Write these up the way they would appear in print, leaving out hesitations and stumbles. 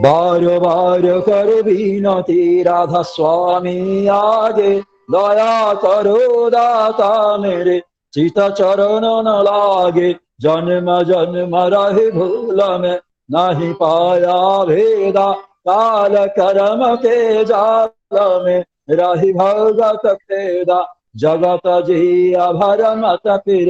বার বার করো বিনতি রাধা স্বামী আগে দয়া করো দাতা মেরে চিত চরণ ন लागे जन्म जन्म रहे भूल में नहीं पाया भेदा काल कर्म के जाल में रही भगत खेदा जगत जिया भर मत फिर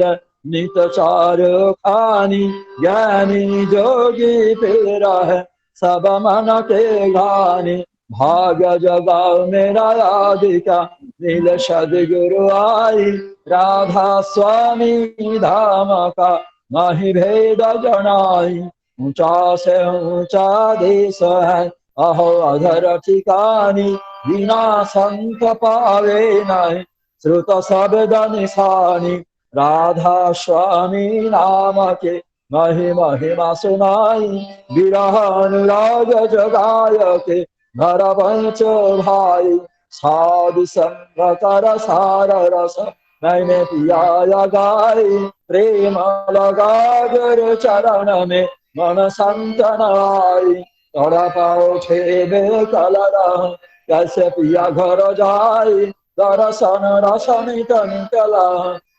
नित चार खानी ज्ञानी जोगी फिर है सब मन के गाने भाग्य जगाओ मेरा राधिका नील सदगुरु आई राधा स्वामी धाम का नहीं भेद जनाई ऊंचा से ऊंचा देश है अहो अधर ठिकानी बिना संत पावे नहीं श्रुत शब्द निशानी राधा स्वामी नाम के महिमा सुनाई विरह अनुराग जगाय के घर पंच भाई साधु संग कर सार रस मैंने पिया गाई प्रेम लगा गुरु चरण में मन संतन आई तोड़ा पाओ छेबे कलर कैसे पिया घर जाई दर्शन रसन निकला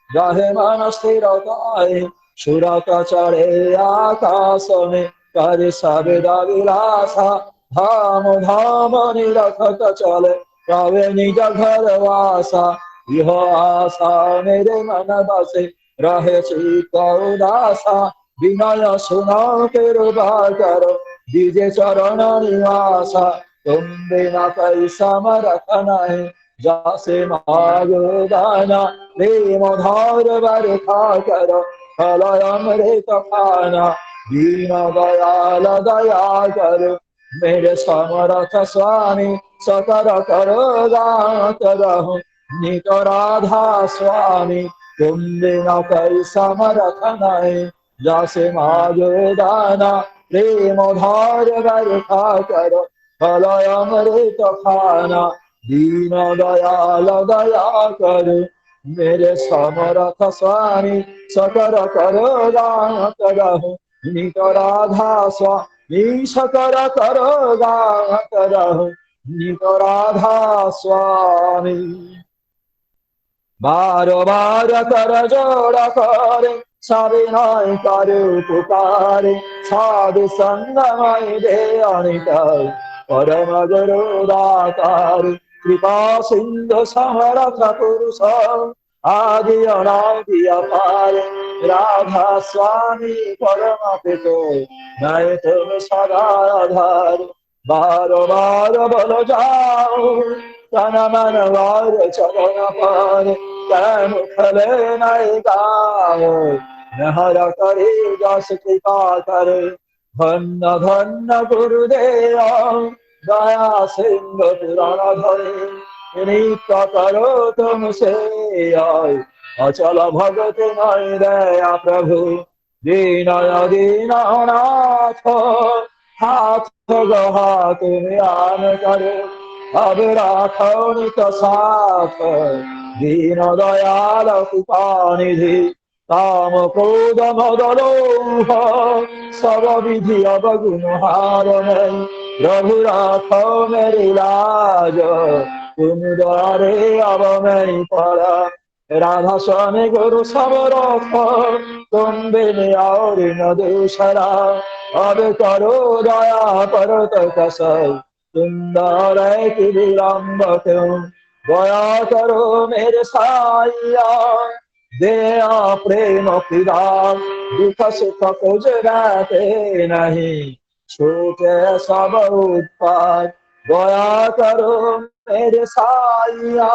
रहे मन स्थिर गाय सुरत चढ़े आकाश में कर सबदा विलासा धाम धाम निरखत चले प्रवे निज घर वासा यह आशा मेरे मन बसे रहे चित्त उदासा विनय सुनाओ कृपा करो दीजे चरण निवासा तुम बिना कैसा समरथ नहीं जासे मागो दाना प्रेम धार बरखा करो फलय अमृत खाना दीन दयाल दया करो मेरे समरथ स्वामी सकर करो गात रहो नित राधा स्वामी तुम बिना कई समरथ नहीं जैसे मागो दाना प्रेम धार बरखा करो फलय अमृत खाना दीन दयाल दया करो मेरे समरथ स्वामी सकर करो गात रहो नित राधा स्वामी सकर करो गात रहो नित राधा स्वामी बार बार कर जोड़ करे सविनय करे पुकारे साधु संग मई दे अनित परम गुरु दातार कृपा सिंधु समरथ पुरुष आदि अनादि अपार राधा स्वामी परम पितो मैं तुम सदा आधार बार बार बोलो जाओ तन मन वार चरण पर तन खले नहीं गाओ नहर करे जस कृपा करे धन्य धन्य गुरुदेव दया सिंधु पुराण धरे नित्य करो तुमसे आय अचल भगत नहीं दया प्रभु दीनय दीननाथ हाथ गहा तुम आन करो अब राखो नित साथ दीन दयाल कृपा निधि काम क्रोध मद लोभ सब विधि अब गुण हार नहीं प्रभु राखो मेरी लाज तुम द्वारे अब मैं पड़ा राधा स्वामी गुरु सब रख तुम बिन और न दूसरा अब करो दया पर तो कसर सुंदर की विलंब क्यों दया करो मेरे साइया दया प्रेम पिता दुख सुख कुछ रहते नहीं छूटे सब उत्पाद दया करो मेरे साइया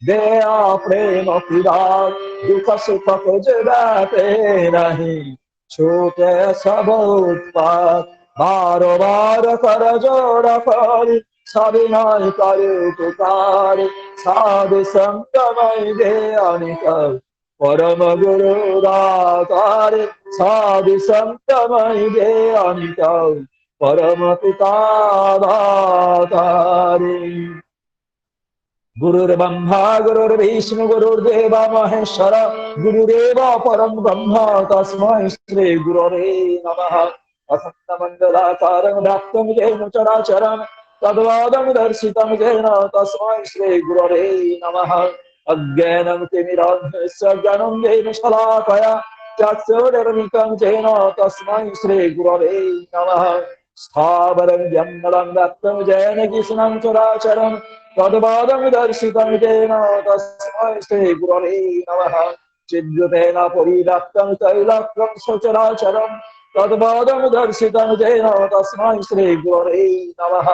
दया प्रेम पिता दुख सुख कुछ रहते नहीं छूटे सब उत्पाद बार बार कर जोड़ कर সাবিনয় করে উপকার সাধু সন্তময় দে অনিত পরম গুরু দাতার সাধু সন্তময় দে অনিত পরম পিতা দাতারে गुरुर्ब्रह्मा गुरुर्विष्णु गुरुर्देव महेश्वर गुरुदेव परम ब्रह्म तस्मै श्री गुरवे नमः अखण्डमण्डलाकारं व्याप्तं येन चराचरं तद्वादं दर्शितं येन तस्मै श्री गुरवे नमः अज्ञानं तिमिरान्धस्य ज्ञानं येन शलाकया चक्षुरुन्मिलितं येन तस्मै श्री गुरवे नमः स्थावरं जङ्गलं व्याप्तं येन कृष्णं चराचरं तद्वादं दर्शितं येन तस्मै श्री गुरवे नमः चिद्रूपेण परिव्याप्तं तैलक्यं सचराचरं तद्वादं दर्शितं येन तस्मै श्री गुरवे नमः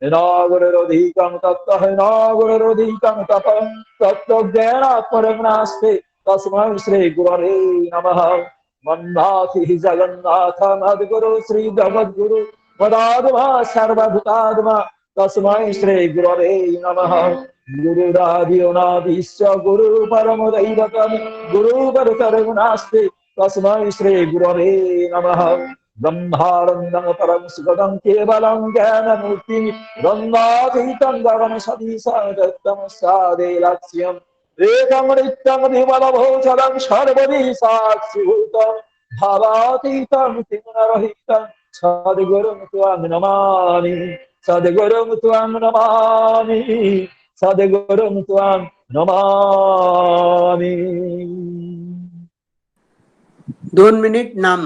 नागुरुरधिकं तत्त्वं नागुरुरधिकं तपः तत्त्वज्ञानात् परं नास्ति तस्मै श्री गुरवे नमः मन्नाथि जगन्नाथ मद्गुरु श्री जगद्गुरु मदात्मा सर्वभूतात्मा तस्मै श्री गुरवे नमः गुरुरादियोनादिश्च गुरु परम दैवतम् गुरु परतरं नास्ति तस्मै श्री गुरवे नमः ब्रह्मानन्दं परं सुखदं केवलं ज्ञानमूर्तिं गङ्गातीतं गगन सदीशं सादे लक्ष्यम् एकं नित्यं विमलभूषणं सर्वदि साक्षिभूतं भावातीतं तिम्नरहितं सद्गुरुं त्वां नमामि सद्गुरुं त्वां नमामि सद्गुरुं त्वां नमामि 2 मिनिट नाम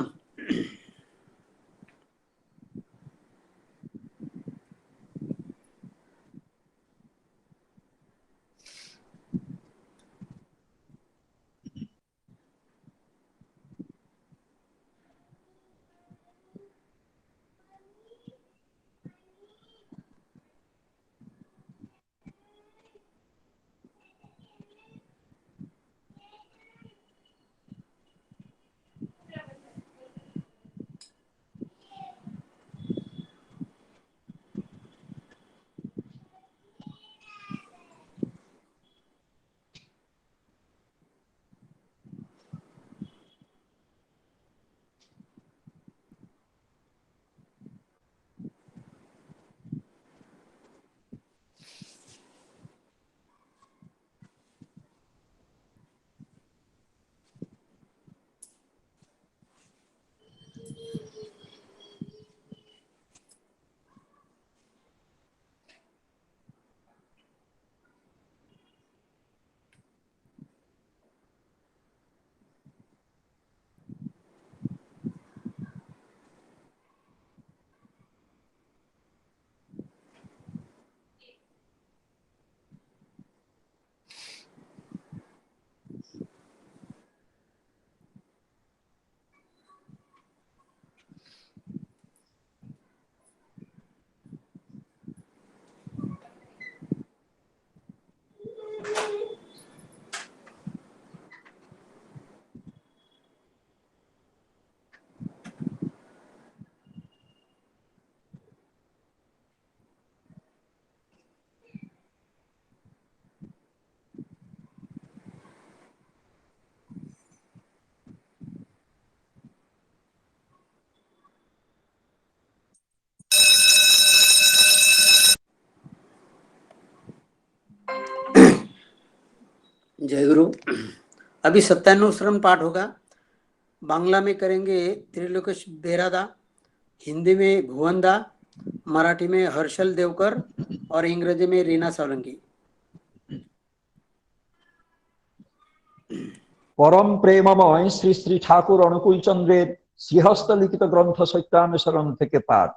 जय गुरु। अभी 97 शरण पाठ होगा। बांग्ला में करेंगे त्रिलोकेश बेरादा, हिंदी में भुवनदा, मराठी में हर्षल देवकर और इंग्रजी में रीना सोलंकी। परम प्रेममय श्री श्री ठाकुर अनुकूल चंद्रेर श्रीहस्त लिखित ग्रंथ सत्यानुसरण থেকে পাঠ।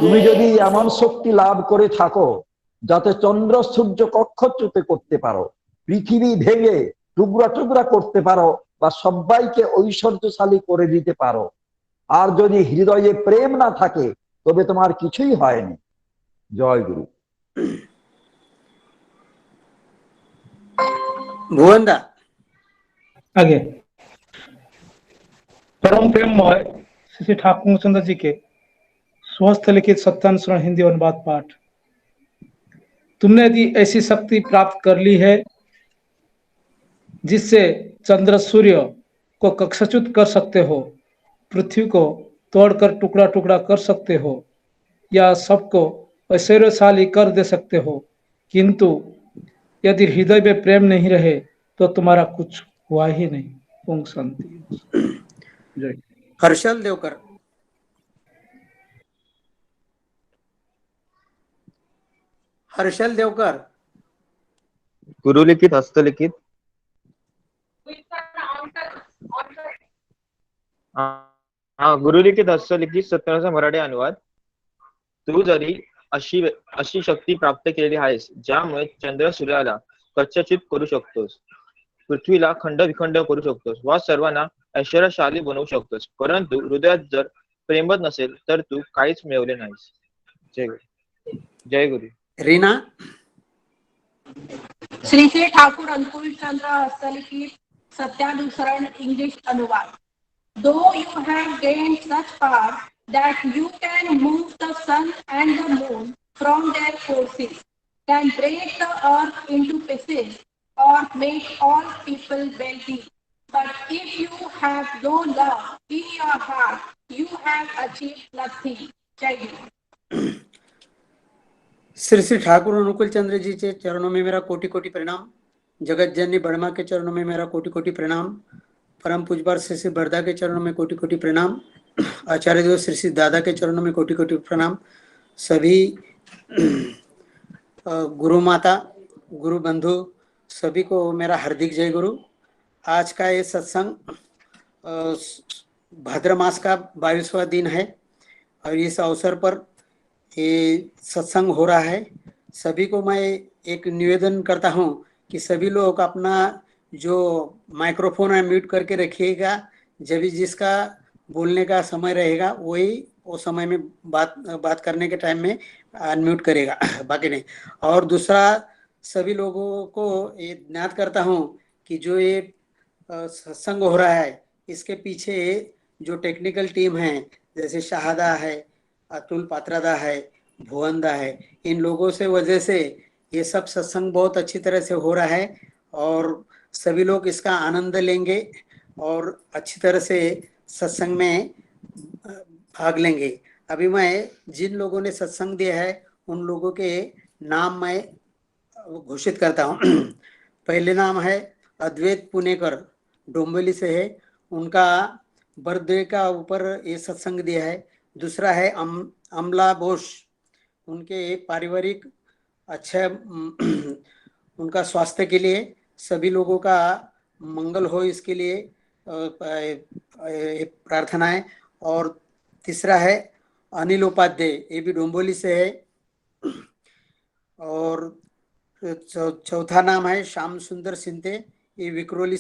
তুমি যদি এমন শক্তি লাভ করে থাকো যাতে চন্দ্র সূর্য কক্ষচ্যুত করতে পারো, পৃথিবী ভেঙে টুকরা টুকরা করতে পারো বা সবাইকে ঐশ্বর্যশালী করে দিতে পারো, আর যদি হৃদয়ে প্রেম না থাকে তবে তোমার কিছুই হয়নি। জয় গুরু। भुवनदा आगे परम प्रेममय श्री ठाकुर चंद्र जी के स्वस्थ लिखित सत्यानुसरण हिंदी अनुवाद पाठ। तुमने यदि ऐसी शक्ति प्राप्त कर ली है जिससे चंद्र सूर्य को कक्षाच्युत कर सकते हो, पृथ्वी को तोड़कर टुकड़ा टुकड़ा कर सकते हो, या सबको ऐश्वर्यशाली कर दे सकते हो, किंतु यदि हृदय में प्रेम नहीं रहे तो तुम्हारा कुछ हुआ ही नहीं। ओम शांति। जय। हर्षल देवकर। हर्षल देवकर। गुरुलिखित हस्तलिखित गुरुलिखित हस्तलिखित सत्यानुसार मराठी अनुवाद। तू जरी अशी शक्ती प्राप्त केलेली आहेस ज्यामुळे चंद्र सूर्याला कच्चाचित करू शकतोस, पृथ्वीला खंड विखंड करू शकतोस व सर्वांना ऐश्वर्यशाली बनवू शकतोस, परंतु हृदयात जर प्रेमच नसेल तर तू काहीच मिळवले नाहीस। जय गुरु। जय गुरु। रीना। श्री श्री ठाकुर अनुकूल चंद्र हस्तलिखित सत्यानुसरण इंग्लिश अनुवाद। Though you have gained such power that you can move the sun and the moon from their courses, can break the earth into pieces, or make all people wealthy, but if you have no love in your heart, you have achieved nothing. Jai Guru। Shri Shri Thakur अनुकूल चंद्र जी के चरणों में मेरा कोटि कोटि प्रणाम। जगत जननी Burma के चरणों में मेरा कोटि कोटि प्रणाम। परम पूजपार श्री श्री बरदा के चरणों में कोटि कोटि प्रणाम। आचार्य देव श्री श्री दादा के चरणों में कोटि कोटि प्रणाम। सभी गुरु माता, गुरु बंधु सभी को मेरा हार्दिक जय गुरु। आज का ये सत्संग भाद्र मास का 22वां दिन है और इस अवसर पर ये सत्संग हो रहा है। सभी को मैं एक निवेदन करता हूँ कि सभी लोग अपना जो माइक्रोफोन है म्यूट करके रखिएगा। जब भी जिसका बोलने का समय रहेगा वही वो समय में बात करने के टाइम में अनम्यूट करेगा, बाकी नहीं। और दूसरा, सभी लोगों को ये ज्ञात करता हूँ कि जो ये सत्संग हो रहा है इसके पीछे जो टेक्निकल टीम है, जैसे शाहदा है, अतुल पात्रादा है, भुवनदा है, इन लोगों से वजह से ये सब सत्संग बहुत अच्छी तरह से हो रहा है और सभी लोग इसका आनंद लेंगे और अच्छी तरह से सत्संग में भाग लेंगे। अभी मैं जिन लोगों ने सत्संग दिया है उन लोगों के नाम मैं घोषित करता हूँ। पहले नाम है अद्वैत पुनेकर, डोंबिवली से है, उनका बर्थडे का ऊपर ये सत्संग दिया है। दूसरा है अमला बोस, उनके पारिवारिक अच्छा उनका स्वास्थ्य के लिए सभी लोगों का मंगल हो इसके लिए प्रार्थना है। और तीसरा है अनिल उपाध्याय, ये भी डोंबिवली से है। और चौथा नाम है श्याम सुंदर सिंते, ये विक्रोली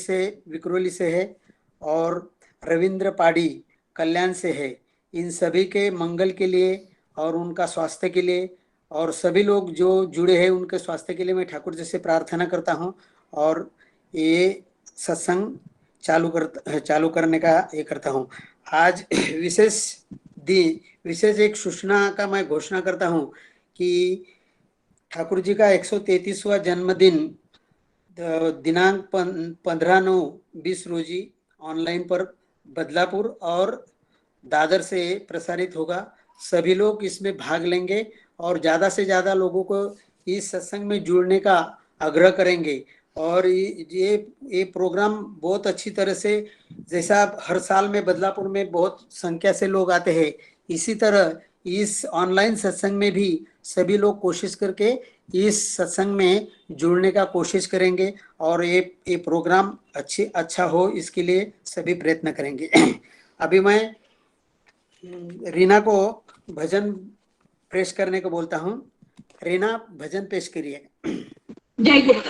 से है। और रविंद्र पाड़ी कल्याण से है। इन सभी के मंगल के लिए और उनका स्वास्थ्य के लिए और सभी लोग जो जुड़े हैं उनके स्वास्थ्य के लिए मैं ठाकुर जी से प्रार्थना करता हूँ और ये सत्संग चालू करने का ये करता हूँ। आज विशेष एक सूचना का मैं घोषणा करता हूँ कि ठाकुर जी का 133वां जन्मदिन दिनांक 15/9/20 रोजी ऑनलाइन पर बदलापुर और दादर से प्रसारित होगा। सभी लोग इसमें भाग लेंगे और ज़्यादा से ज़्यादा लोगों को इस सत्संग में जुड़ने का आग्रह करेंगे। और ये प्रोग्राम बहुत अच्छी तरह से, जैसा हर साल में बदलापुर में बहुत संख्या से लोग आते हैं, इसी तरह इस ऑनलाइन सत्संग में भी सभी लोग कोशिश करके इस सत्संग में जुड़ने का कोशिश करेंगे और ये प्रोग्राम अच्छा हो इसके लिए सभी प्रयत्न करेंगे। अभी मैं रीना को भजन पेश करने को बोलता हूँ। रीना, भजन पेश करिए। जय गुरु।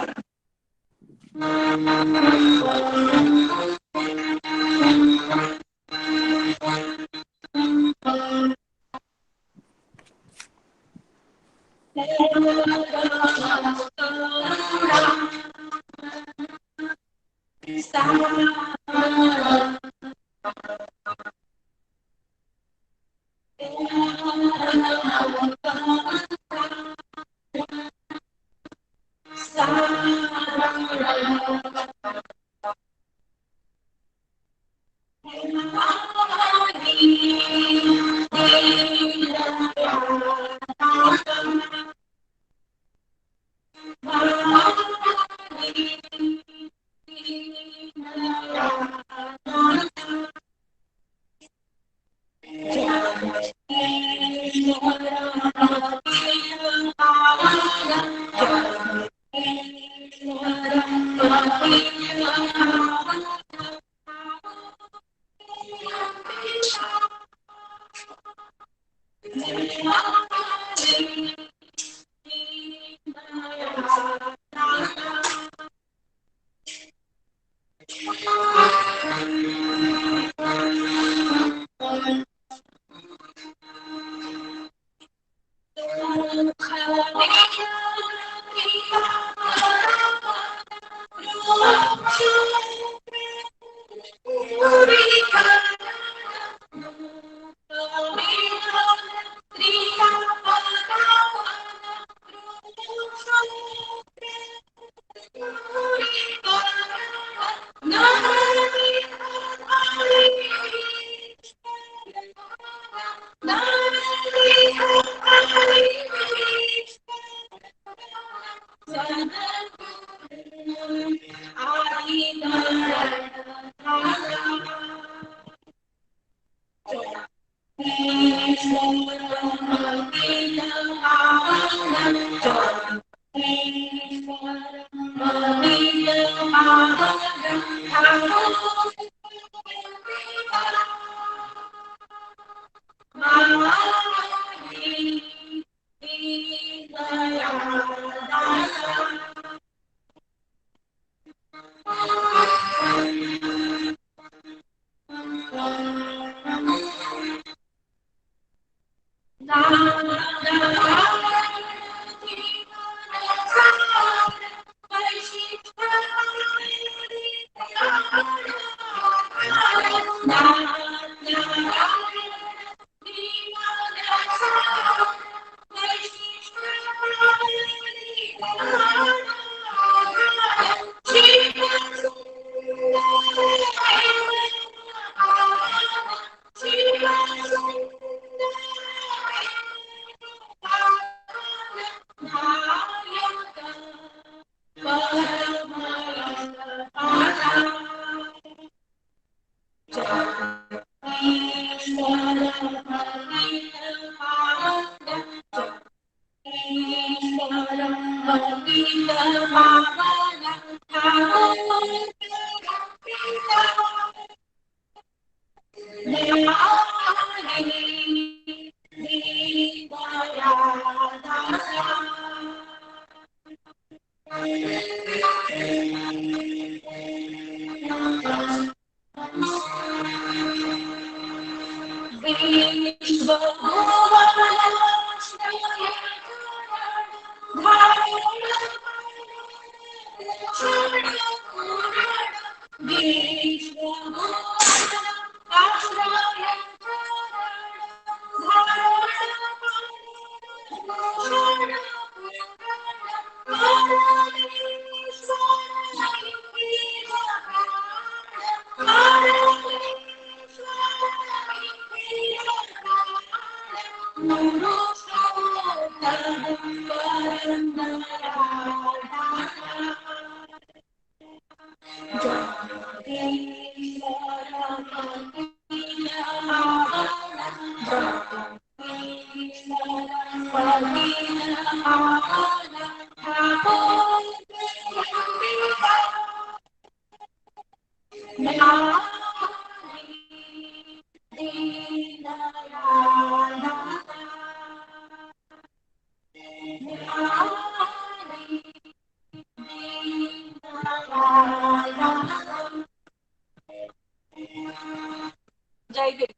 जय गिरी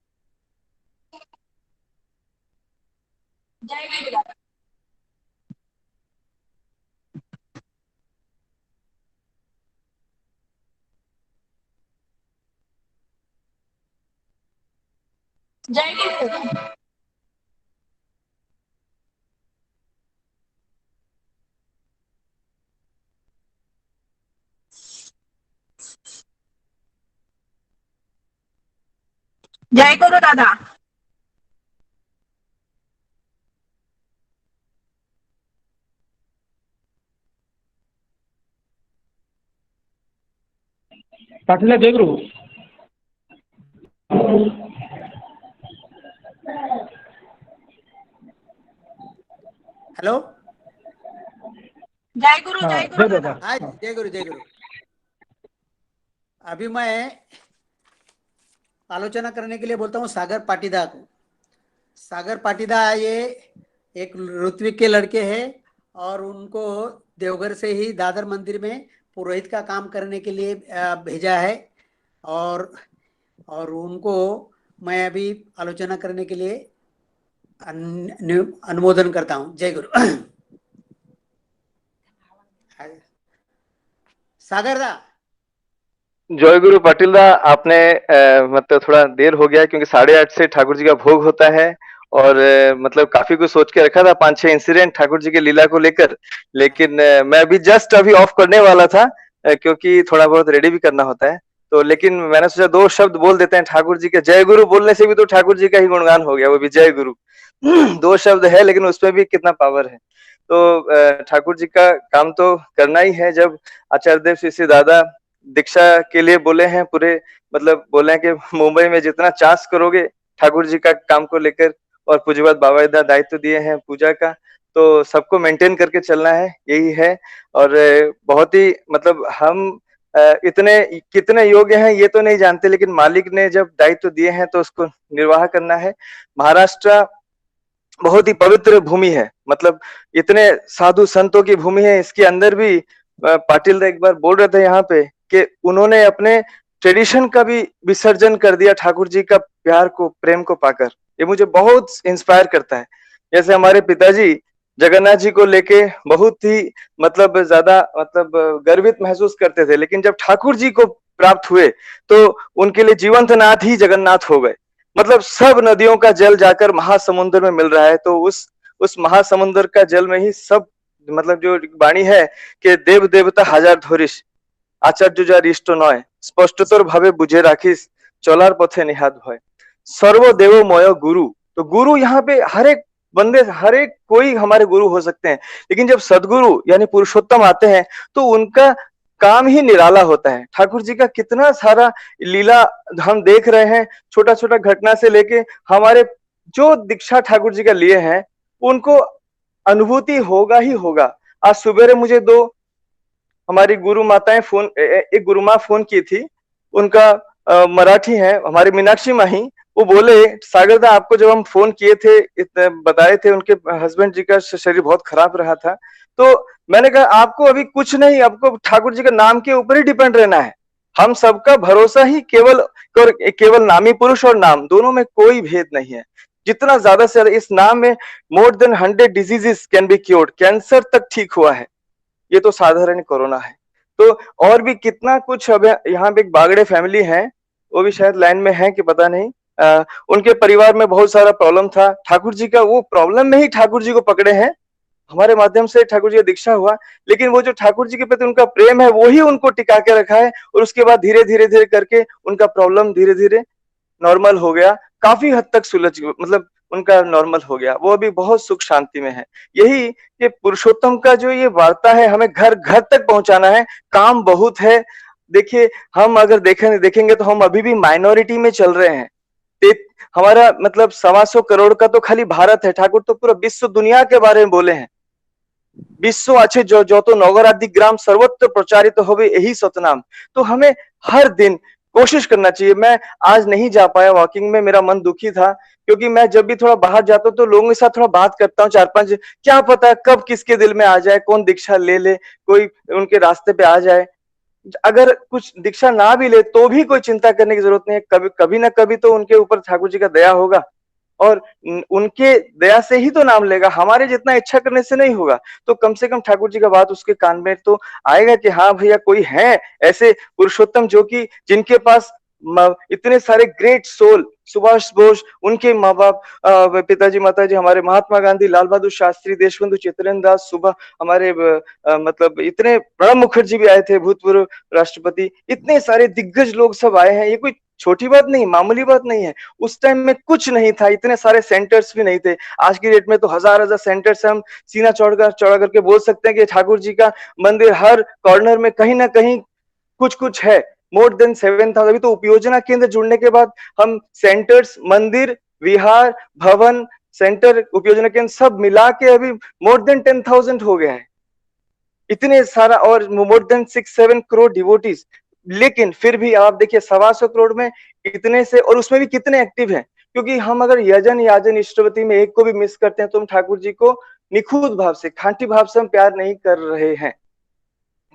जय गिरी दादा जय गिरी दादा जय गुरु दादा पाटील जय गुरु. हेलो जय गुरु हाँ, जय गुरु जय दादा। बाबा। हाँ, जय गुरु जय गुरु। अभी मैं आलोचना करने के लिए बोलता हूँ सागर पाटीदार को। सागर पाटीदार ये एक ऋत्विक के लड़के हैं और उनको देवघर से ही दादर मंदिर में पुरोहित का काम करने के लिए भेजा है और उनको मैं अभी आलोचना करने के लिए अनुमोदन करता हूँ। जय गुरु। सागर दा। जय गुरु पाटिल दा, आपने मतलब थोड़ा देर हो गया क्योंकि 8:30 से ठाकुर जी का भोग होता है और मतलब काफी कुछ सोच के रखा था, 5-6 इंसिडेंट ठाकुर जी के लीला को लेकर, लेकिन मैं अभी जस्ट अभी ऑफ करने वाला था क्योंकि थोड़ा बहुत रेडी भी करना होता है। तो लेकिन मैंने सोचा 2 शब्द बोल देते हैं ठाकुर जी के। जय गुरु बोलने से भी तो ठाकुर जी का ही गुणगान हो गया, वो भी जय गुरु। 2 शब्द है लेकिन उसमें भी कितना पावर है। तो ठाकुर जी का काम तो करना ही है। जब आचार्य देव श्री दादा दीक्षा के लिए बोले हैं, पूरे मतलब बोले हैं कि मुंबई में जितना चांस करोगे ठाकुर जी का काम को लेकर, और पूज्यपाद बाबा दादा दायित्व दिए हैं पूजा का, तो सबको मेंटेन करके चलना है, यही है। और बहुत ही मतलब हम इतने कितने योग्य हैं ये तो नहीं जानते, लेकिन मालिक ने जब दायित्व दिए हैं तो उसको निर्वाह करना है। महाराष्ट्र बहुत ही पवित्र भूमि है, मतलब इतने साधु संतों की भूमि है। इसके अंदर भी पाटिल एक बार बोल रहे थे यहाँ पे कि उन्होंने अपने ट्रेडिशन का भी विसर्जन कर दिया ठाकुर जी का प्यार को, प्रेम को पाकर। ये मुझे बहुत इंस्पायर करता है। जैसे हमारे पिताजी जगन्नाथ जी को लेके बहुत ही मतलब ज्यादा मतलब गर्वित महसूस करते थे, लेकिन जब ठाकुर जी को प्राप्त हुए तो उनके लिए जीवंत नाथ ही जगन्नाथ हो गए। मतलब सब नदियों का जल जाकर महासमुद्र में मिल रहा है, तो उस महासमुद्र का जल में ही सब मतलब जो वाणी है कि देव देवता हजार धोरिश आचार्य जा रिष्ट नय स्पष्टतर भावे बुझे राखिस चलार पथे निहात भय सर्व देवमय गुरु। तो गुरु यहाँ पे हर एक बंदे, हर एक कोई हमारे गुरु हो सकते हैं, लेकिन जब सदगुरु यानी पुरुषोत्तम आते हैं तो उनका काम ही निराला होता है। ठाकुर जी का कितना सारा लीला हम देख रहे हैं, छोटा छोटा घटना से लेके हमारे जो दीक्षा ठाकुर जी का लिए हैं उनको अनुभूति होगा ही होगा। आज सुबह मुझे 2 हमारी गुरु माताएं फोन, एक गुरु माँ फोन की थी, उनका मराठी है, हमारी मीनाक्षी माही। वो बोले सागर दा आपको जब हम फोन किए थे बताए थे उनके हस्बैंड जी का शरीर बहुत खराब रहा था, तो मैंने कहा आपको अभी कुछ नहीं, आपको ठाकुर जी के नाम के ऊपर ही डिपेंड रहना है। हम सबका भरोसा ही केवल नामी पुरुष और नाम दोनों में कोई भेद नहीं है। जितना ज्यादा से ज्यादा इस नाम में more than 100 diseases can be cured, cancer तक ठीक हुआ है, ये तो साधारण कोरोना है। तो और भी कितना कुछ। अब यहाँ पे एक बागड़े फैमिली है, वो भी शायद लाइन में है कि पता नहीं, उनके परिवार में बहुत सारा प्रॉब्लम था। ठाकुर जी का वो प्रॉब्लम में ही ठाकुर जी को पकड़े हैं, हमारे माध्यम से ठाकुर जी का दीक्षा हुआ, लेकिन वो जो ठाकुर जी के प्रति उनका प्रेम है वो ही उनको टिका के रखा है। और उसके बाद धीरे धीरे करके उनका प्रॉब्लम धीरे धीरे नॉर्मल हो गया, काफी हद तक सुलझ मतलब उनका नॉर्मल हो गया, वो अभी बहुत सुख शांति में है। यही कि पुरुषोत्तम का जो ये वार्ता है हमें घर घर तक पहुंचाना है। काम बहुत है। देखिए हम अगर देखेंगे तो हम अभी भी माइनॉरिटी में चल रहे हैं। हमारा मतलब 125 करोड़ का तो खाली भारत है, ठाकुर तो पूरा विश्व दुनिया के बारे में बोले हैं। विश्व अच्छे जो तो नगरादि ग्राम सर्वत्र प्रचारित तो होवे यही सतनाम। तो हमें हर दिन कोशिश करना चाहिए। मैं आज नहीं जा पाया वॉकिंग में, मेरा मन दुखी था, क्योंकि मैं जब भी थोड़ा बाहर जाता हूँ तो लोगों के साथ थोड़ा बात करता हूँ 4-5, क्या पता कब किसके दिल में आ जाए, कौन दीक्षा ले ले, कोई उनके रास्ते पे आ जाए। अगर कुछ दीक्षा ना भी ले तो भी कोई चिंता करने की जरूरत नहीं है, कभी ना कभी तो उनके ऊपर ठाकुर जी का दया होगा और उनके दया से ही तो नाम लेगा, हमारे जितना इच्छा करने से नहीं होगा। तो कम से कम ठाकुर जी का बात उसके कान में तो आएगा कि हाँ भैया कोई है ऐसे पुरुषोत्तम जो कि जिनके पास इतने सारे ग्रेट सोल, सुभाष बोस, उनके माँ बाप, पिताजी माताजी हमारे महात्मा गांधी, लाल बहादुर शास्त्री, देशबंधु चित्तरंजन दास, सुबह हमारे मतलब इतने प्रणब मुखर्जी भी आए थे, भूतपूर्व राष्ट्रपति, इतने सारे दिग्गज लोग सब आए हैं। ये कोई छोटी बात नहीं, मामूली बात नहीं है। उस टाइम में कुछ नहीं था, इतने सारे सेंटर्स भी नहीं थे। आज की डेट में तो हजार सेंटर्स, हम सीना चौड़ा करके बोल सकते हैं कि ठाकुर जी का मंदिर हर कॉर्नर में कहीं ना कहीं कुछ है। More than 7,000। अभी तो उपयोजना केंद्र जुड़ने के बाद हम सेंटर्स, मंदिर, विहार, भवन, सेंटर, उपयोजना केंद्र सब मिला के अभी मोर देन 10,000 हो गया है। इतने सारा और मोर देन 6-7 करोड़ डिवोटीज, लेकिन फिर भी आप देखिए 125 करोड़ में इतने से, और उसमें भी कितने एक्टिव हैं। क्योंकि हम अगर यजन याजन इष्टवती में एक को भी मिस करते हैं तो हम ठाकुर जी को निखुत भाव से, खांटी भाव से हम प्यार नहीं कर रहे हैं।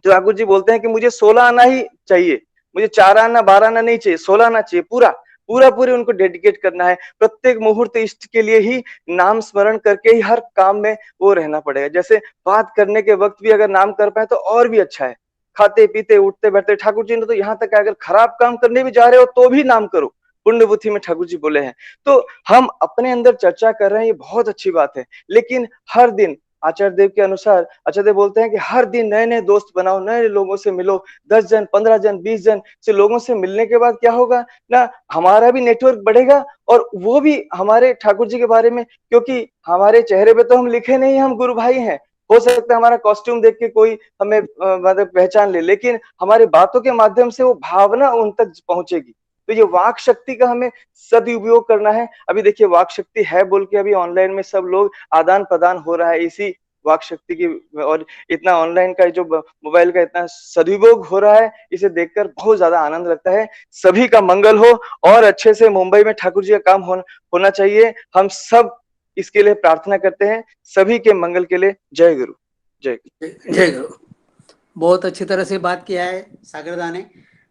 तो ठाकुर जी बोलते हैं कि मुझे 16 आना ही चाहिए, मुझे 4 आना 12 आना नहीं चाहिए, 16 आना चाहिए, पूरा पूरे उनको डेडिकेट करना है। प्रत्येक मुहूर्त इष्ट के लिए ही नाम स्मरण करके ही हर काम में वो रहना पड़ेगा। जैसे बात करने के वक्त भी अगर नाम कर पाए तो और भी अच्छा है, खाते पीते उठते बैठते। ठाकुर जी ने तो यहाँ तक अगर खराब काम करने भी जा रहे हो तो भी नाम करो, पुण्य बुद्धि में ठाकुर जी बोले हैं। तो हम अपने अंदर चर्चा कर रहे हैं, ये बहुत अच्छी बात है, लेकिन हर दिन आचार्य देव के अनुसार आचार्य देव बोलते हैं कि हर दिन नए नए दोस्त बनाओ, नए लोगों से मिलो। 10 जन 15 जन 20 जन से लोगों से मिलने के बाद क्या होगा ना, हमारा भी नेटवर्क बढ़ेगा और वो भी हमारे ठाकुर जी के बारे में, क्योंकि हमारे चेहरे पे तो हम लिखे नहीं हम गुरु भाई हैं, हो सकता है हमारा कॉस्ट्यूम देख के कोई हमें मतलब पहचान ले, लेकिन हमारी बातों के माध्यम से वो भावना उन तक पहुंचेगी। तो ये वाक शक्ति का हमें सदुपयोग करना है। अभी देखिए वाक शक्ति है बोल के अभी ऑनलाइन में सब लोग आदान प्रदान हो रहा है इसी वाक शक्ति की, और इतना ऑनलाइन का जो मोबाइल का इतना सदुपयोग हो रहा है, इसे देखकर बहुत ज्यादा आनंद लगता है। सभी का मंगल हो और अच्छे से मुंबई में ठाकुर जी का काम होना चाहिए। हम सब इसके लिए प्रार्थना करते हैं, सभी के मंगल के लिए। जय गुरु। जय जय गुरु। बहुत अच्छी तरह से बात किया है सागरदा ने।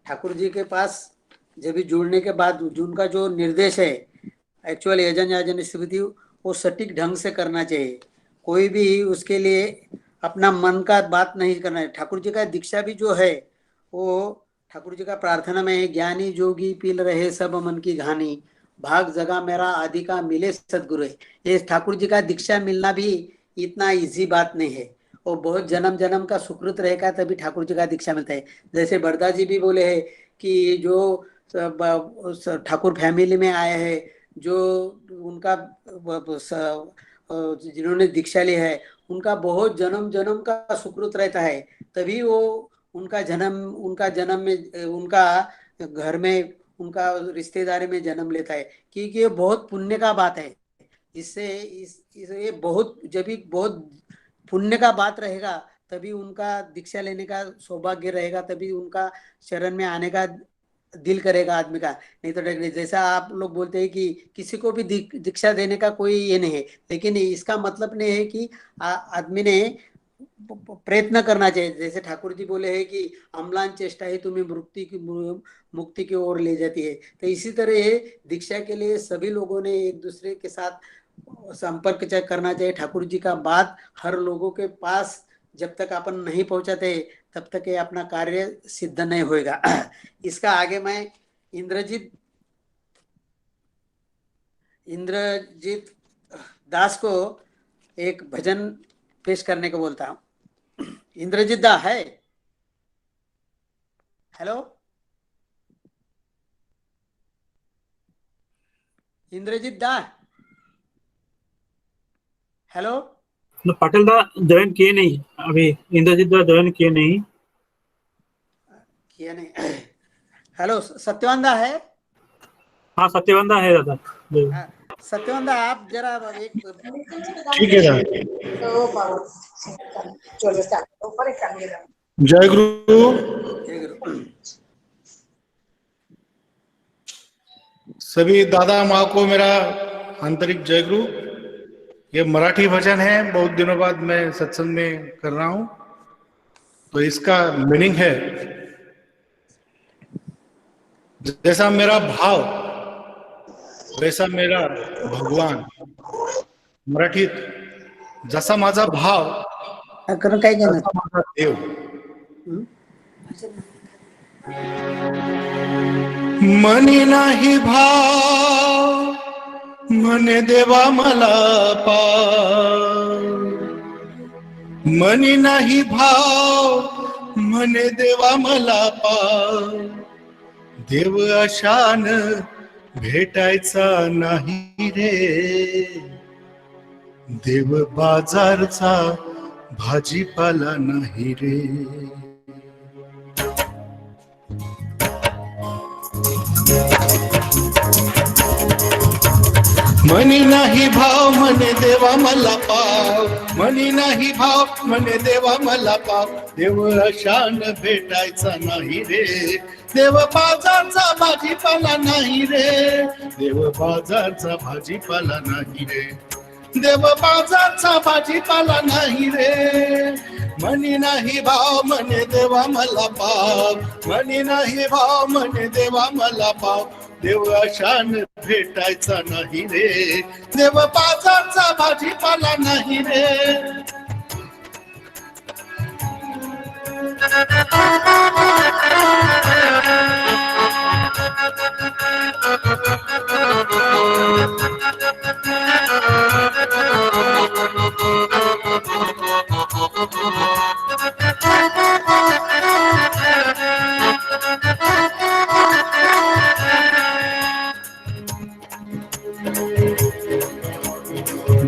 ठाकुर जी के पास जब भी जुड़ने के बाद उनका जो निर्देश है एक्चुअल यजन याजन स्थिति वो सटीक ढंग से करना चाहिए। कोई भी उसके लिए अपना मन का बात नहीं करना है। ठाकुर जी का दीक्षा भी जो है वो ठाकुर जी का प्रार्थना में है, ज्ञानी जोगी पील रहे सब मन की घानी, भाग जगा मेरा आदि का मिले सदगुरु। ये ठाकुर जी का दीक्षा मिलना भी इतना इजी बात नहीं है, वो बहुत जन्म जन्म का सुकृत रहेगा तभी ठाकुर जी का दीक्षा मिलता है। जैसे बरदा जी भी बोले हैं कि जो ठाकुर फैमिली में आए हैं, जो उनका जिन्होंने दीक्षा ली है उनका बहुत जन्म जन्म का सुकृत रहता है, तभी वो उनका जन्म में उनका घर में उनका रिश्तेदारी में जन्म लेता है, क्योंकि ये बहुत पुण्य का बात है। इससे ये बहुत जब भी बहुत पुण्य का बात रहेगा तभी उनका दीक्षा लेने का सौभाग्य रहेगा, तभी उनका शरण में आने का दिल करेगा आदमी का। नहीं तो जैसा आप लोग बोलते हैं कि किसी को भी दीक्षा देने का कोई ये नहीं है, लेकिन इसका मतलब नहीं है कि आदमी ने प्रयत्न करना चाहिए। जैसे ठाकुर जी बोले हैं कि अम्लान चेष्टा ही तुम्हें मुक्ति की ओर ले जाती है, तो इसी तरह दीक्षा के लिए सभी लोगों ने एक दूसरे के साथ संपर्क करना चाहिए। ठाकुर जी का बात हर लोगों के पास जब तक अपन नहीं पहुंचाते तब तक ये अपना कार्य सिद्ध नहीं होएगा। इसका आगे मैं इंद्रजीत दास को एक भजन पेश करने को बोलता हूं। इंद्रजीत दा है? हेलो इंद्रजीत दा, हेलो। पाटिल दा ज्वाइन किए नहीं अभी, इंद्रजीत दा ज्वाइन किए नहीं। हेलो सत्यवान दा है? हाँ सत्यवान दा है दादा। सत्यवान दा आप जरा एक ठीक है दादा। जय गुरु। सभी दादा माँ को मेरा आंतरिक जय गुरु। ये मराठी भजन है, बहुत दिनों बाद मैं सत्संग में कर रहा हूं, तो इसका मीनिंग है, जैसा मेरा भाव वैसा मेरा भगवान। मराठीत जसा माझा भाव तसा माझा देव। मनी नाही भाव मने देवा मला पाव, मनी नाही भाव मने देवा मला पाव, देव अशान भेटायचा नाही रे, देव बाजारचा भाजीपाला नाही रे। मनी नाही भाव म्हणे देवा मला पाव, मनी नाही भाव म्हणे देवा मला पाव. देव अशान भेटायचा नाही रे, देव बाजारचा भाजीपाला नाही रे, देव बाजारचा भाजीपाला नाही रे, देव बाजारचा भाजीपाला नाही रे. मनी नाही भाव म्हणे देवा मला पाव, मनी नाही भाव म्हणे देवा मला पाव. देव अशान भेटायचा नाही रे, देव बाजारचा भाजीपाला नाही रे.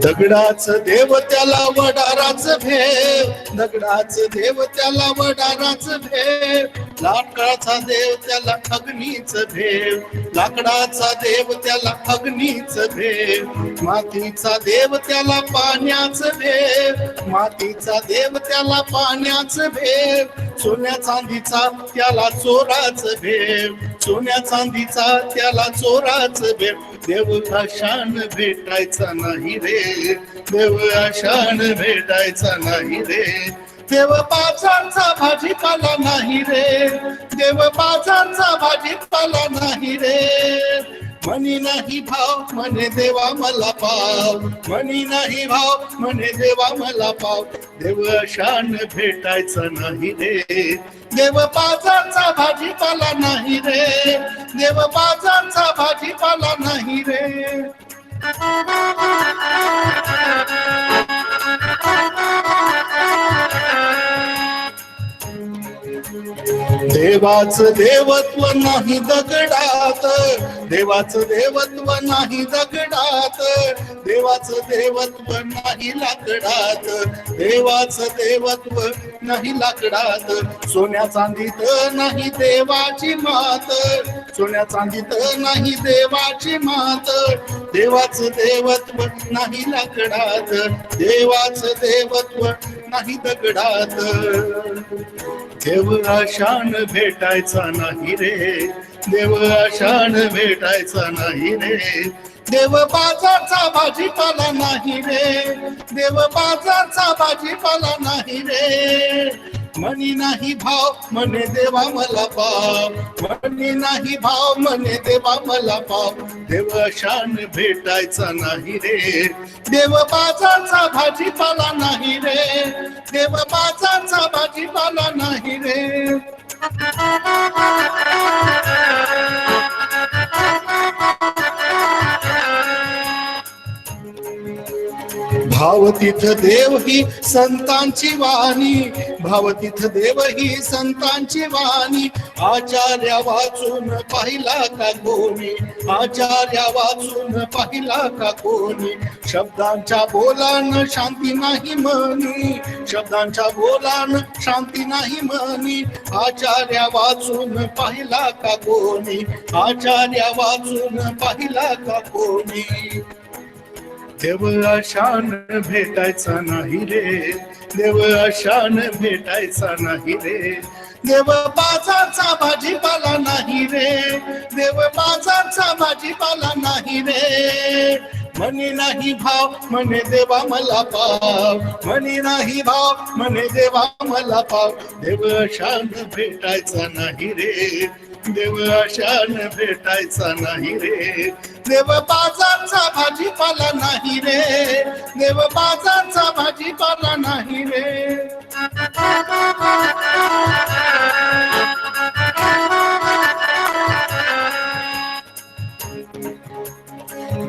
दगडाच देव त्याला वडाराच भेव, दगडाच देव त्याला वडाराच भेव. लाकडाचा देव त्याला अग्नीच भेव, लाकडाचा देव त्याला अग्नीच भेव. मातीचा देव त्याला पाण्याच भेव, मातीचा देव त्याला पाण्याच भेव. सोन्या चांदीचा त्याला चोराच भेव, सोन्या चांदीचा त्याला चोराच भेव. देव अशान भेटायचा नाही रे, देव अशान भेटायचा नाही रे. देव बाजारचा भाजीपाला नाही रे, देव बाजारचा भाजीपाला नाही रे. मनी नाही भाव म्हणे देवा मला पाव, मनी नाही भाव म्हणे देवा मला पाव. देव अशान भेटायचा नाही रे, देव बाजारचा भाजीपाला नाही रे, देव बाजारचा भाजीपाला नाही रे. देवाचं देवत्व नाही दगडात, देवाचं देवत्व नाही दगडात, देवाचं देवत्व नाही लाकडात, देवाचं देवत्व नाही लाकडात. सोन्या चांदीत नाही देवाची मात, सोन्या चांदीत नाही देवाची मात. देवाचं देवत्व नाही लाकडात, देवाचं देवत्व नाही दगडात. देव अशान भेटायचा नाही रे, देव अशान भेटायचा नाही रे. देव बाजारचा भाजीपाला नाही रे, देव बाजारचा भाजीपाला नाही रे. मनी नाही भाव म्हणे देवा मला पाव, मनी नाही भाव म्हणे देवा मला पाव. देव अशान भेटायचा नाही रे, देव बाजारचा भाजीपाला नाही रे, देव बाजारचा भाजीपाला नाही रे. भाव तिथ देव ही संतांची वाणी, भाव तिथ देव ही संतांची वाणी. आचार्या वाचून पाहिला का कोणी, आचार्या वाचून पाहिला का कोणी. शब्दांच्या बोलान शांती नाही मनी, शब्दांच्या बोलान शांती नाही मनी. आचार्या वाचून पाहिला का कोणी, आचार्या वाचून पाहिला का कोणी. देव अशान भेटायचा नाही रे, देव अशान भेटायचा नाही रे. देव बाजारचा भाजीपाला नाही रे, देव बाजारचा भाजीपाला नाही रे. मनी नाही भाव म्हणे देवा मला पाव, मनी नाही भाव म्हणे देवा मला पाव. देव अशान भेटायचा नाही रे, देव अशान भेटायचा नाही रे. देव बाजारचा भाजीपाला नाही रे, देव बाजारचा भाजीपाला नाही रे.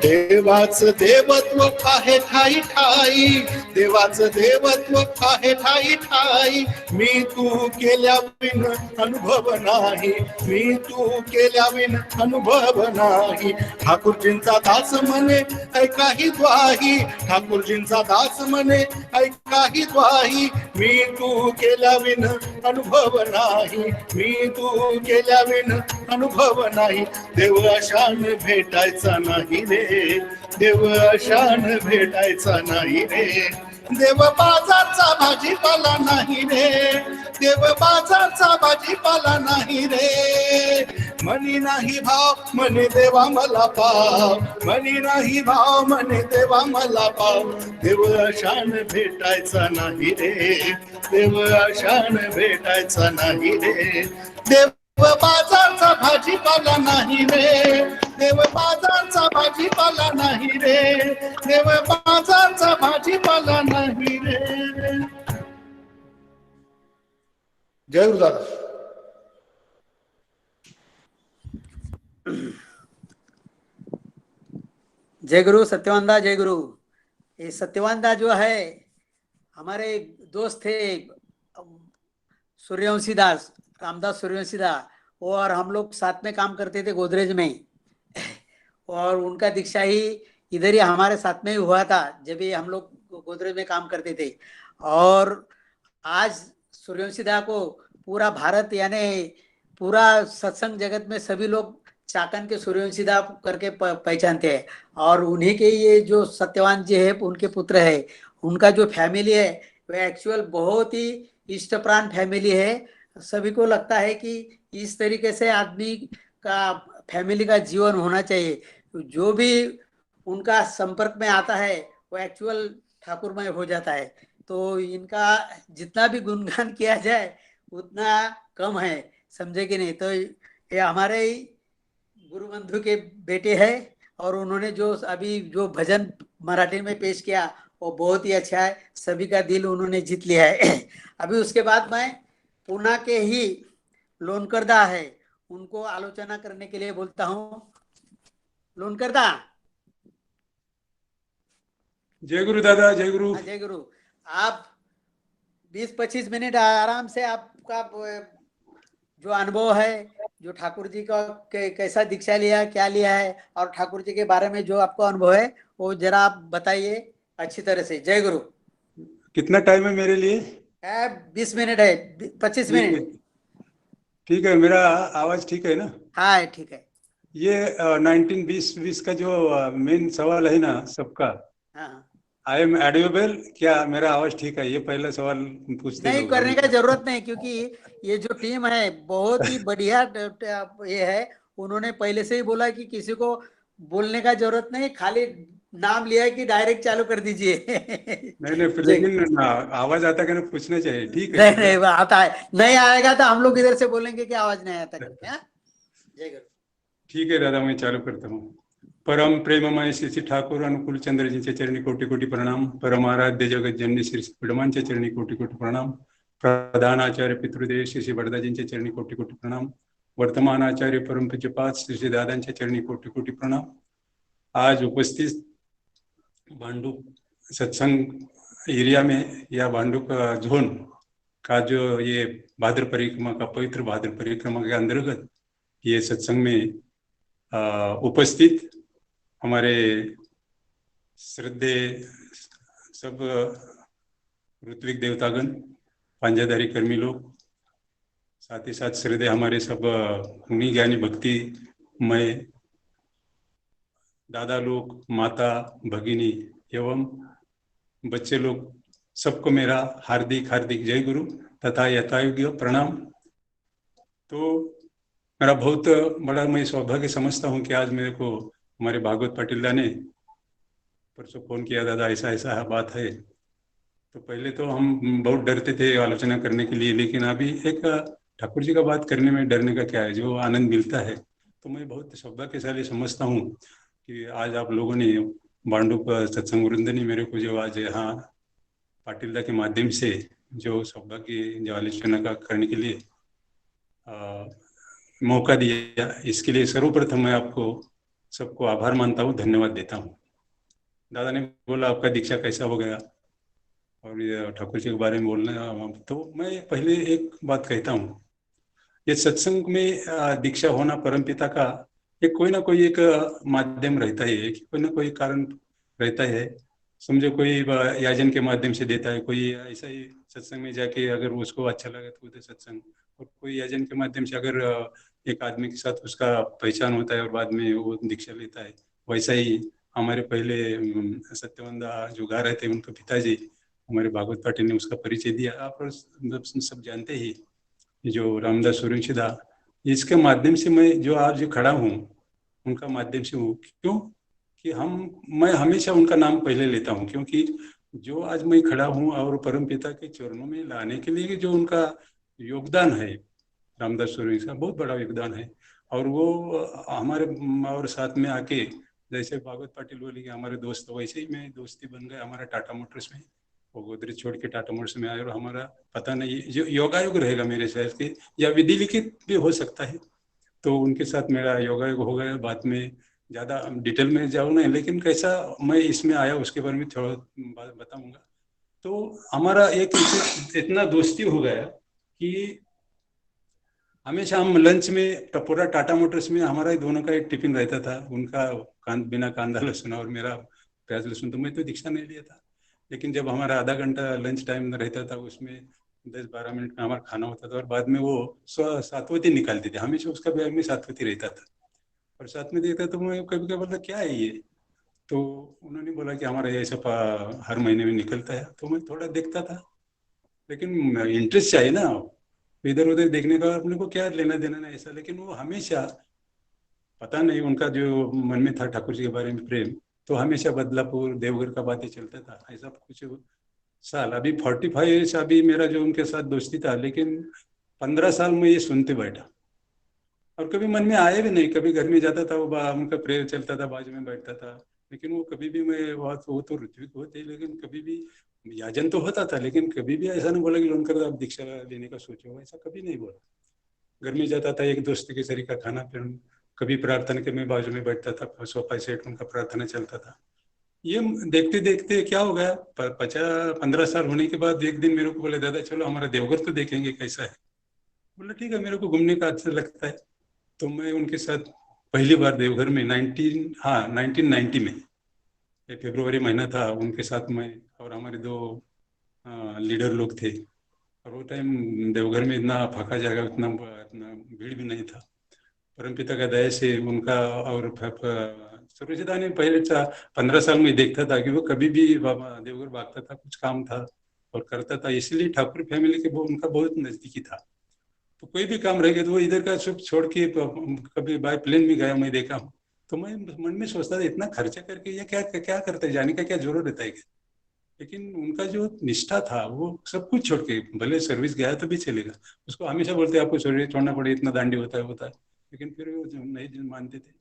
देवाचं देवत्व आहे ठाई ठाई, देवाचं देवत्व आहे ठाई ठाई. मी तू केल्या विन अनुभव नाही, मी तू केल्या विन अनुभव नाही. ठाकूरजींचा दास म्हणे ऐकाही द्वाही, ठाकूरजींचा दास म्हणे ऐकाही द्वाही. मी तू केल्या विन अनुभव नाही, मी तू केल्या विन अनुभव नाही, देव अशान भेटायचा नाही रे, देव अशान भेटायचा नाही रे. देव बाजारचा भाजीपाला नाही रे, देव बाजारचा भाजीपाला नाही रे. मनी नाही भाव म्हणे देवा मला पाव, मनी नाही भाव म्हणे देवा मला पाव. देव अशान भेटायचा नाही रे, देव अशान भेटायचा नाही रे. देव बाजारचा भाजीपाला नाही रे, देव बाजारचा भाजीपाला नाही रे, देव बाजारचा भाजीपाला नाही रे. जय गुरुदादा. जय गुरु सत्यवानदा, जय गुरु. ये सत्यवानदा जो है हमारे दोस्त थे सूर्यवंशी दास, रामदास सूर्यवंशी दास, और हम लोग साथ में काम करते थे गोदरेज में. और उनका दीक्षा ही इधर ही हमारे साथ में ही हुआ था जब भी हम लोग गोदरेज में काम करते थे. और आज सूर्यवंशी दास को पूरा भारत यानी पूरा सत्संग जगत में सभी लोग चाकन के सूर्यवंशी दास करके पहचानते हैं. और उन्हीं के ये जो सत्यवान जी है उनके पुत्र है, उनका जो फैमिली है वह एक्चुअल बहुत ही इष्टप्राण फैमिली है. सभी को लगता है कि इस तरीके से आदमी का फैमिली का जीवन होना चाहिए. जो भी उनका संपर्क में आता है वो एक्चुअल ठाकुरमय हो जाता है. तो इनका जितना भी गुणगान किया जाए उतना कम है, समझे कि नहीं. तो ये हमारे गुरु बंधु के बेटे हैं और उन्होंने जो अभी जो भजन मराठी में पेश किया वो बहुत ही अच्छा है, सभी का दिल उन्होंने जीत लिया है. अभी उसके बाद मैं पुणे के ही लोनकरदा है उनको आलोचना करने के लिए बोलता हूँ. लोनकरदा. जय गुरु दादा, जय गुरु. जय गुरु. आप 20-25 मिनट आराम से आपका जो अनुभव है, जो ठाकुर जी का कैसा दीक्षा लिया, क्या लिया है, और ठाकुर जी के बारे में जो आपको अनुभव है वो जरा आप बताइए अच्छी तरह से. जय गुरु. कितना टाइम है मेरे लिए? 20 मिनट है, 25 मिनट. ठीक है. मेरा आवाज ठीक है ना? हाँ ठीक है. ये 19-20 का जो मेन सवाल है ना सबका, हाँ. आई एम एडिबल, क्या मेरा आवाज ठीक है? ये पहला सवाल पूछते नहीं करने का जरूरत नहीं, क्योंकि ये जो टीम है बहुत ही बढ़िया ये है. उन्होंने पहले से ही बोला कि किसी को बोलने का जरूरत नहीं, खाली नाम लिया है कि डायरेक्ट चालू कर दीजिए. नहीं फिर लेकिन आवाज आता है, पूछना चाहिए. ठीक है. नहीं आता है, नहीं आएगा तो हम लोग इधर से बोलेंगे कि आवाज नहीं आता करके. जय गुरु. ठीक है दादा, मैं चालू करता हूँ. परम प्रेममय श्री ठाकुर अनुकूल चंद्र जी चरणी कोटि कोटि प्रणाम. परम आराध्य जगत जननी श्री पिडमान चरणी कोटि कोटि प्रणाम. प्रधान आचार्य पितृदेव श्री बड़दा जी चरणी कोटि कोटि प्रणाम. वर्तमान आचार्य परम पूज्यपाद श्री दादांच्या चरणी कोटि कोटि प्रणाम. आज उपस्थित भांडुप सत्संग एरिया में या भांडुप जोन का जो ये भाद्र परिक्रमा का पवित्र भाद्र परिक्रमा के अंतर्गत ये सत्संग में उपस्थित हमारे श्रद्धे सब ऋत्विक देवतागण, पांजाधारी कर्मी लोग, साथ ही साथ श्रद्धे हमारे सब मुनि ज्ञानी भक्तिमय दादा लोग, माता भगिनी एवं बच्चे लोग, सबको मेरा हार्दिक हार्दिक जय गुरु तथा यथायोग्य प्रणाम. तो मेरा बहुत बड़ा मैं सौभाग्य समझता हूँ कि आज मेरे को हमारे भागवत पाटिल ने परसों फोन किया, दादा ऐसा ऐसा बात है. तो पहले तो हम बहुत डरते थे आलोचना करने के लिए, लेकिन अभी एक ठाकुर जी का बात करने में डरने का क्या है, जो आनंद मिलता है. तो मैं बहुत सौभाग्यशाली समझता हूँ कि आज आप लोगों ने भांडुप सत्संग वृंद ने मेरे को जो आज यहाँ पाटिल के माध्यम से जो सौभाग्य जो आलोचना का करने के लिए मौका दिया, इसके लिए सर्वप्रथम मैं आपको सबको आभार मानता हूँ, धन्यवाद देता हूँ. दादा ने बोला आपका दीक्षा कैसा हो गया और ये ठाकुर जी के बारे में बोलना, तो मैं पहले एक बात कहता हूँ. ये सत्संग में दीक्षा होना परमपिता का एक कोई ना कोई एक माध्यम रहता है, कोई ना कोई कारण रहता है. समझो कोई याजन के माध्यम से देता है, कोई ऐसा ही सत्संग में जाके अगर उसको अच्छा लगे तो उधर सत्संग, और कोई याजन के माध्यम से अगर एक आदमी के साथ उसका पहचान होता है और बाद में वो दीक्षा लेता है, वैसा ही हमारे पहले सत्यवंदा जो गा रहे थे उनके पिताजी हमारे भागवत पाटिल ने उसका परिचय दिया। आप सब जानते ही जो रामदास सुरंगशीदा, इसके माध्यम से मैं जो आज जो खड़ा हूँ उनका माध्यम से हूँ। क्यों कि मैं हमेशा उनका नाम पहले लेता हूँ, क्योंकि जो आज मैं खड़ा हूँ और परम पिता के चरणों में लाने के लिए जो उनका योगदान है, रामदास सुरंगी का बहुत बड़ा योगदान है। और वो हमारे और साथ में आके जैसे भागवत पाटिल बोले कि हमारे दोस्त, वैसे ही मैं दोस्ती बन गए हमारा टाटा मोटर्स में। वो गोदरेज छोड़ के टाटा मोटर्स में आए और हमारा पता नहीं जो योगायोग रहेगा मेरे शहर के या विधि लिखित भी हो सकता है, तो उनके साथ मेरा योगायोग हो गया। बाद में ज़्यादा डिटेल में जाऊँ नहीं, लेकिन कैसा मैं इसमें आया उसके बारे में थोड़ा बताऊंगा। तो हमारा एक इतना दोस्ती हो गया कि हमेशा हम लंच में पूरा टाटा मोटर्स में हमारा ही दोनों का एक टिफिन रहता था। उनका बिना कांदा लहसुन और मेरा प्याज लहसुन। तो मैं तो दीक्षा नहीं लिया था, लेकिन जब हमारा आधा घंटा लंच टाइम रहता था उसमें 10-12 मिनट में हमारा खाना होता था और बाद में वो सात्वती निकालते थे। हमेशा उसका बैग में सात्वती रहता था और साथ में देखता तो मैं कभी कभी बोलता क्या है ये, तो उन्होंने बोला कि हमारा ये सब हर महीने में निकलता है। तो मैं थोड़ा देखता था, लेकिन इंटरेस्ट चाहिए ना, इधर उधर देखने का अपने को क्या लेना देना ना ऐसा। लेकिन वो हमेशा पता नहीं उनका जो मन में था ठाकुर जी के बारे में प्रेम, तो हमेशा बदलापुर देवघर का बातें चलता था ऐसा कुछ साल। अभी 45 ईयर्स अभी मेरा जो उनके साथ दोस्ती था, लेकिन 15 साल में ये सुनते बैठा और कभी मन में आए भी नहीं। कभी घर में जाता था वो उनका प्रेयर चलता था, बाजू में बैठता था, लेकिन वो कभी भी मैं वो तो ऋत्विक होते, लेकिन कभी भी याजन तो होता था, लेकिन कभी भी ऐसा नहीं बोला कि लोनकर आप दीक्षा लेने का सोचो, ऐसा कभी नहीं बोला। घर में जाता था एक दोस्त के तरीका खाना पीना, कभी प्रार्थना के मैं बाजू में बैठता था, सोफा सेट उनका प्रार्थना चलता था। ये देखते देखते क्या हो गया, 15 साल होने के बाद एक दिन मेरे को बोले दादा चलो हमारा देवघर तो देखेंगे कैसा है। बोला ठीक है, मेरे को घूमने का अच्छा लगता है। तो मैं उनके साथ पहली बार देवघर में 1990 में फरवरी महीना था, उनके साथ मैं और हमारे 2 लीडर लोग थे। और वो टाइम देवघर में इतना फाका जगह, इतना भीड़ भी नहीं था। परमपिता का दया से उनका और सुरजिता ने पहले 15 साल में देखता था कि वो कभी भी देवघर भागता था, कुछ काम था और करता था, इसलिए ठाकुर फैमिली के वो उनका बहुत नजदीकी था। तो कोई भी काम रह गया तो वो इधर का सब छोड़ के कभी बाय प्लेन में गया मैं देखा हूँ। तो मैं मन में सोचता था इतना खर्चा करके ये क्या करता है, जाने का क्या जरूरत रहता है। लेकिन उनका जो निष्ठा था वो सब कुछ छोड़ के, भले सर्विस गया तो भी चलेगा, उसको हमेशा बोलते आपको सर्विस छोड़ना पड़े, इतना दांडी होता है, लेकिन फिर वो नहीं मानते थे।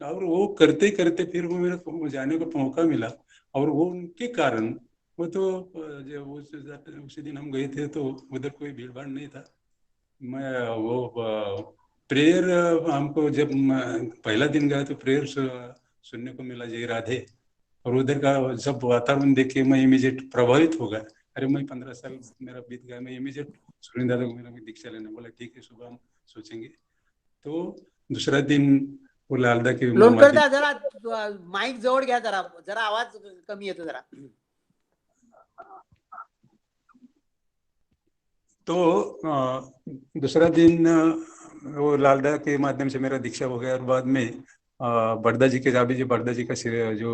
और वो करते करते फिर वो मेरे को जाने का मौका मिला। और वो उनके कारण वो तो उसी दिन हम गए थे तो उधर कोई भीड़ भाड़ नहीं था। मैं वो प्रेयर हमको जब पहला दिन गया तो प्रेयर सुनने को मिला जय राधे, और उधर का सब वातावरण देख के मैं इमीडिएट प्रभावित हो गया। अरे मैं 15 साल मेरा बीत गया, मैं इमीडिएट सुरेंद्र दादा को मेरा दीक्षा लेना बोला, ठीक है सुबह हम सोचेंगे। तो दूसरा दिन वो लालदा के लोणकर दा जरा माइक जवळ घ्या, जरा आवाज कमी येतो जरा। तो दूसरा दिन वो लालदा के माध्यम से मेरा दीक्षा हो गया। और बाद में बड़दा जी के अभी जो बड़दा जी का जो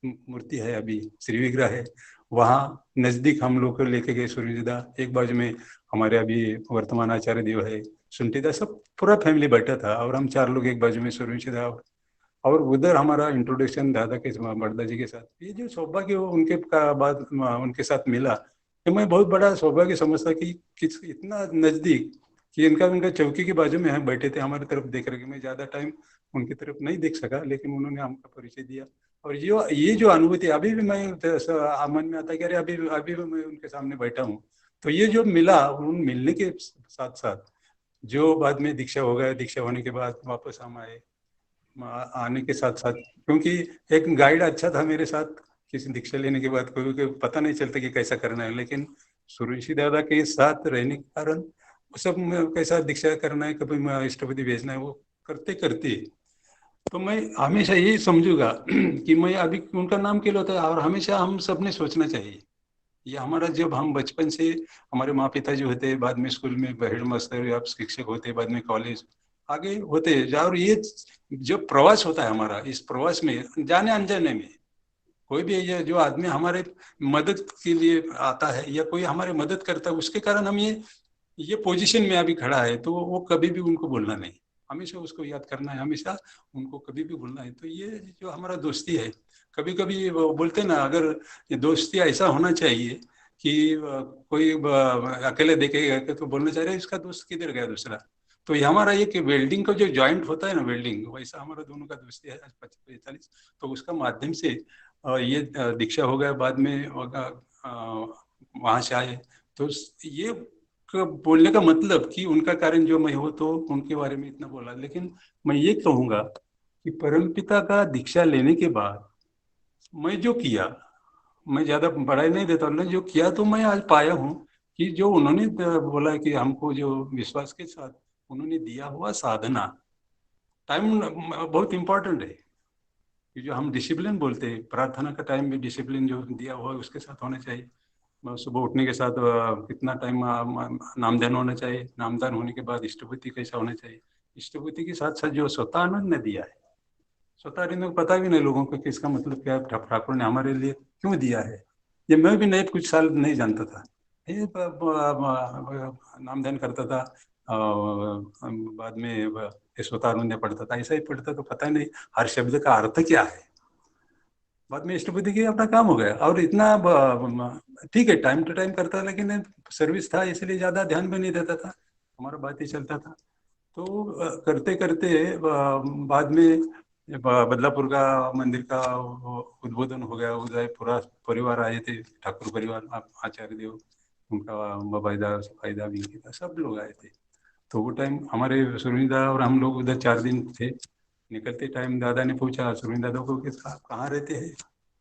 मूर्ति है अभी श्री विग्रह है, वहाँ नजदीक हम लोग को लेके गए। सूर्यदा एक बाजू में हमारे अभी वर्तमान आचार्य देव है, सुनतीदा, सब पूरा फैमिली बैठा था और हम 4 लोग एक बाजू में सूर्यदा। और उधर हमारा इंट्रोडक्शन दादा के बड़दा जी के साथ। ये जो सौभाग्य उनके का बाद उनके साथ मिला, तो मैं बहुत बड़ा सौभाग्य समझता कि इतना नजदीक कि उनका चौकी के बाजू में हम बैठे थे, हमारी तरफ देख रहे। मैं ज्यादा टाइम उनकी तरफ नहीं देख सका, लेकिन उन्होंने हमका परिचय दिया। और ये जो अनुभूति अभी भी मैं मन में आता है कि अरे अभी भी मैं उनके सामने बैठा हूँ। तो ये जो मिला, उन मिलने के साथ साथ जो बाद में दीक्षा हो गया, दीक्षा होने के बाद वापस हम आने के साथ साथ, क्योंकि एक गाइड अच्छा था मेरे साथ, किसी दीक्षा लेने के बाद कोई पता नहीं चलता कि कैसा करना है, लेकिन सुरेशी दादा के साथ रहने के कारण सब कैसा दीक्षा करना है, कभी इष्टपति भेजना है, वो करते करते तो मैं हमेशा यही समझूंगा कि मैं अभी उनका नाम के लिए होता है। और हमेशा हम सबने सोचना चाहिए ये हमारा जब हम बचपन से हमारे माँ पिता जो होते हैं, बाद में स्कूल में हेड मास्टर या शिक्षक होते, बाद में कॉलेज आगे होते, और ये जो प्रवास होता है हमारा, इस प्रवास में जाने अनजाने में कोई भी ये जो आदमी हमारे मदद के लिए आता है या कोई हमारे मदद करता है, उसके कारण हम ये पोजीशन में अभी खड़ा है, तो वो कभी भी उनको भूलना नहीं, हमेशा उसको याद करना है, हमेशा उनको कभी भी भूलना है। तो ये जो हमारा दोस्ती है, कभी कभी वो बोलते ना, अगर ये दोस्ती ऐसा होना चाहिए कि कोई अकेले देखेगा तो बोलना चाह रहा है इसका दोस्त किधर गया दूसरा। तो ये हमारा एक वेल्डिंग का जो जॉइंट होता है ना, वेल्डिंग, वैसा हमारा दोनों का दोस्ती है आज 45। तो उसका माध्यम से ये दीक्षा हो गया, बाद में वहां से आए। तो ये बोलने का मतलब कि उनका कारण जो मैं हो, तो उनके बारे में इतना बोला। लेकिन मैं ये कहूंगा कि परमपिता का दीक्षा लेने के बाद मैं जो किया, मैं ज्यादा बढ़ाई नहीं देता, उन्होंने जो किया तो मैं आज पाया हूँ कि जो उन्होंने बोला कि हमको जो विश्वास के साथ उन्होंने दिया हुआ साधना, टाइम बहुत इंपॉर्टेंट है। कि जो हम डिसिप्लिन बोलते हैं, प्रार्थना का टाइम भी डिसिप्लिन जो दिया हुआ है उसके साथ होना चाहिए। सुबह उठने के साथ कितना टाइम नामदान होना चाहिए, नामदान होने के बाद इष्टभूति कैसा होना चाहिए, इष्टभूति के साथ साथ जो स्वतः आनंद ने दिया है, स्वतः आनंद को पता भी नहीं लोगों को कि इसका मतलब क्या है, ठाकुर ने हमारे लिए क्यों दिया है। ये मैं भी नहीं, कुछ साल नहीं जानता था, ये नामदान करता था, बाद में स्वतः आनंद पढ़ता था, ऐसा ही पढ़ता तो पता नहीं हर शब्द का अर्थ क्या है। बाद में इष्टभूति की अपना काम हो गया, और इतना ठीक है टाइम टू टाइम करता, लेकिन सर्विस था इसलिए ज्यादा ध्यान भी नहीं देता था, हमारा बात ही चलता था। तो करते करते बाद में बदलापुर का मंदिर का उद्बोधन हो गया, उदय पूरा परिवार आए थे, ठाकुर परिवार, आचार्य देव, उनका बबाईदा सफाईदा विंकीदा सब लोग आए थे। तो वो टाइम हमारे सुरवीदा और हम लोग उधर 4 दिन थे। निकलते टाइम दादा ने पूछा सुरवीन दादा को कि आप कहाँ रहते हैं,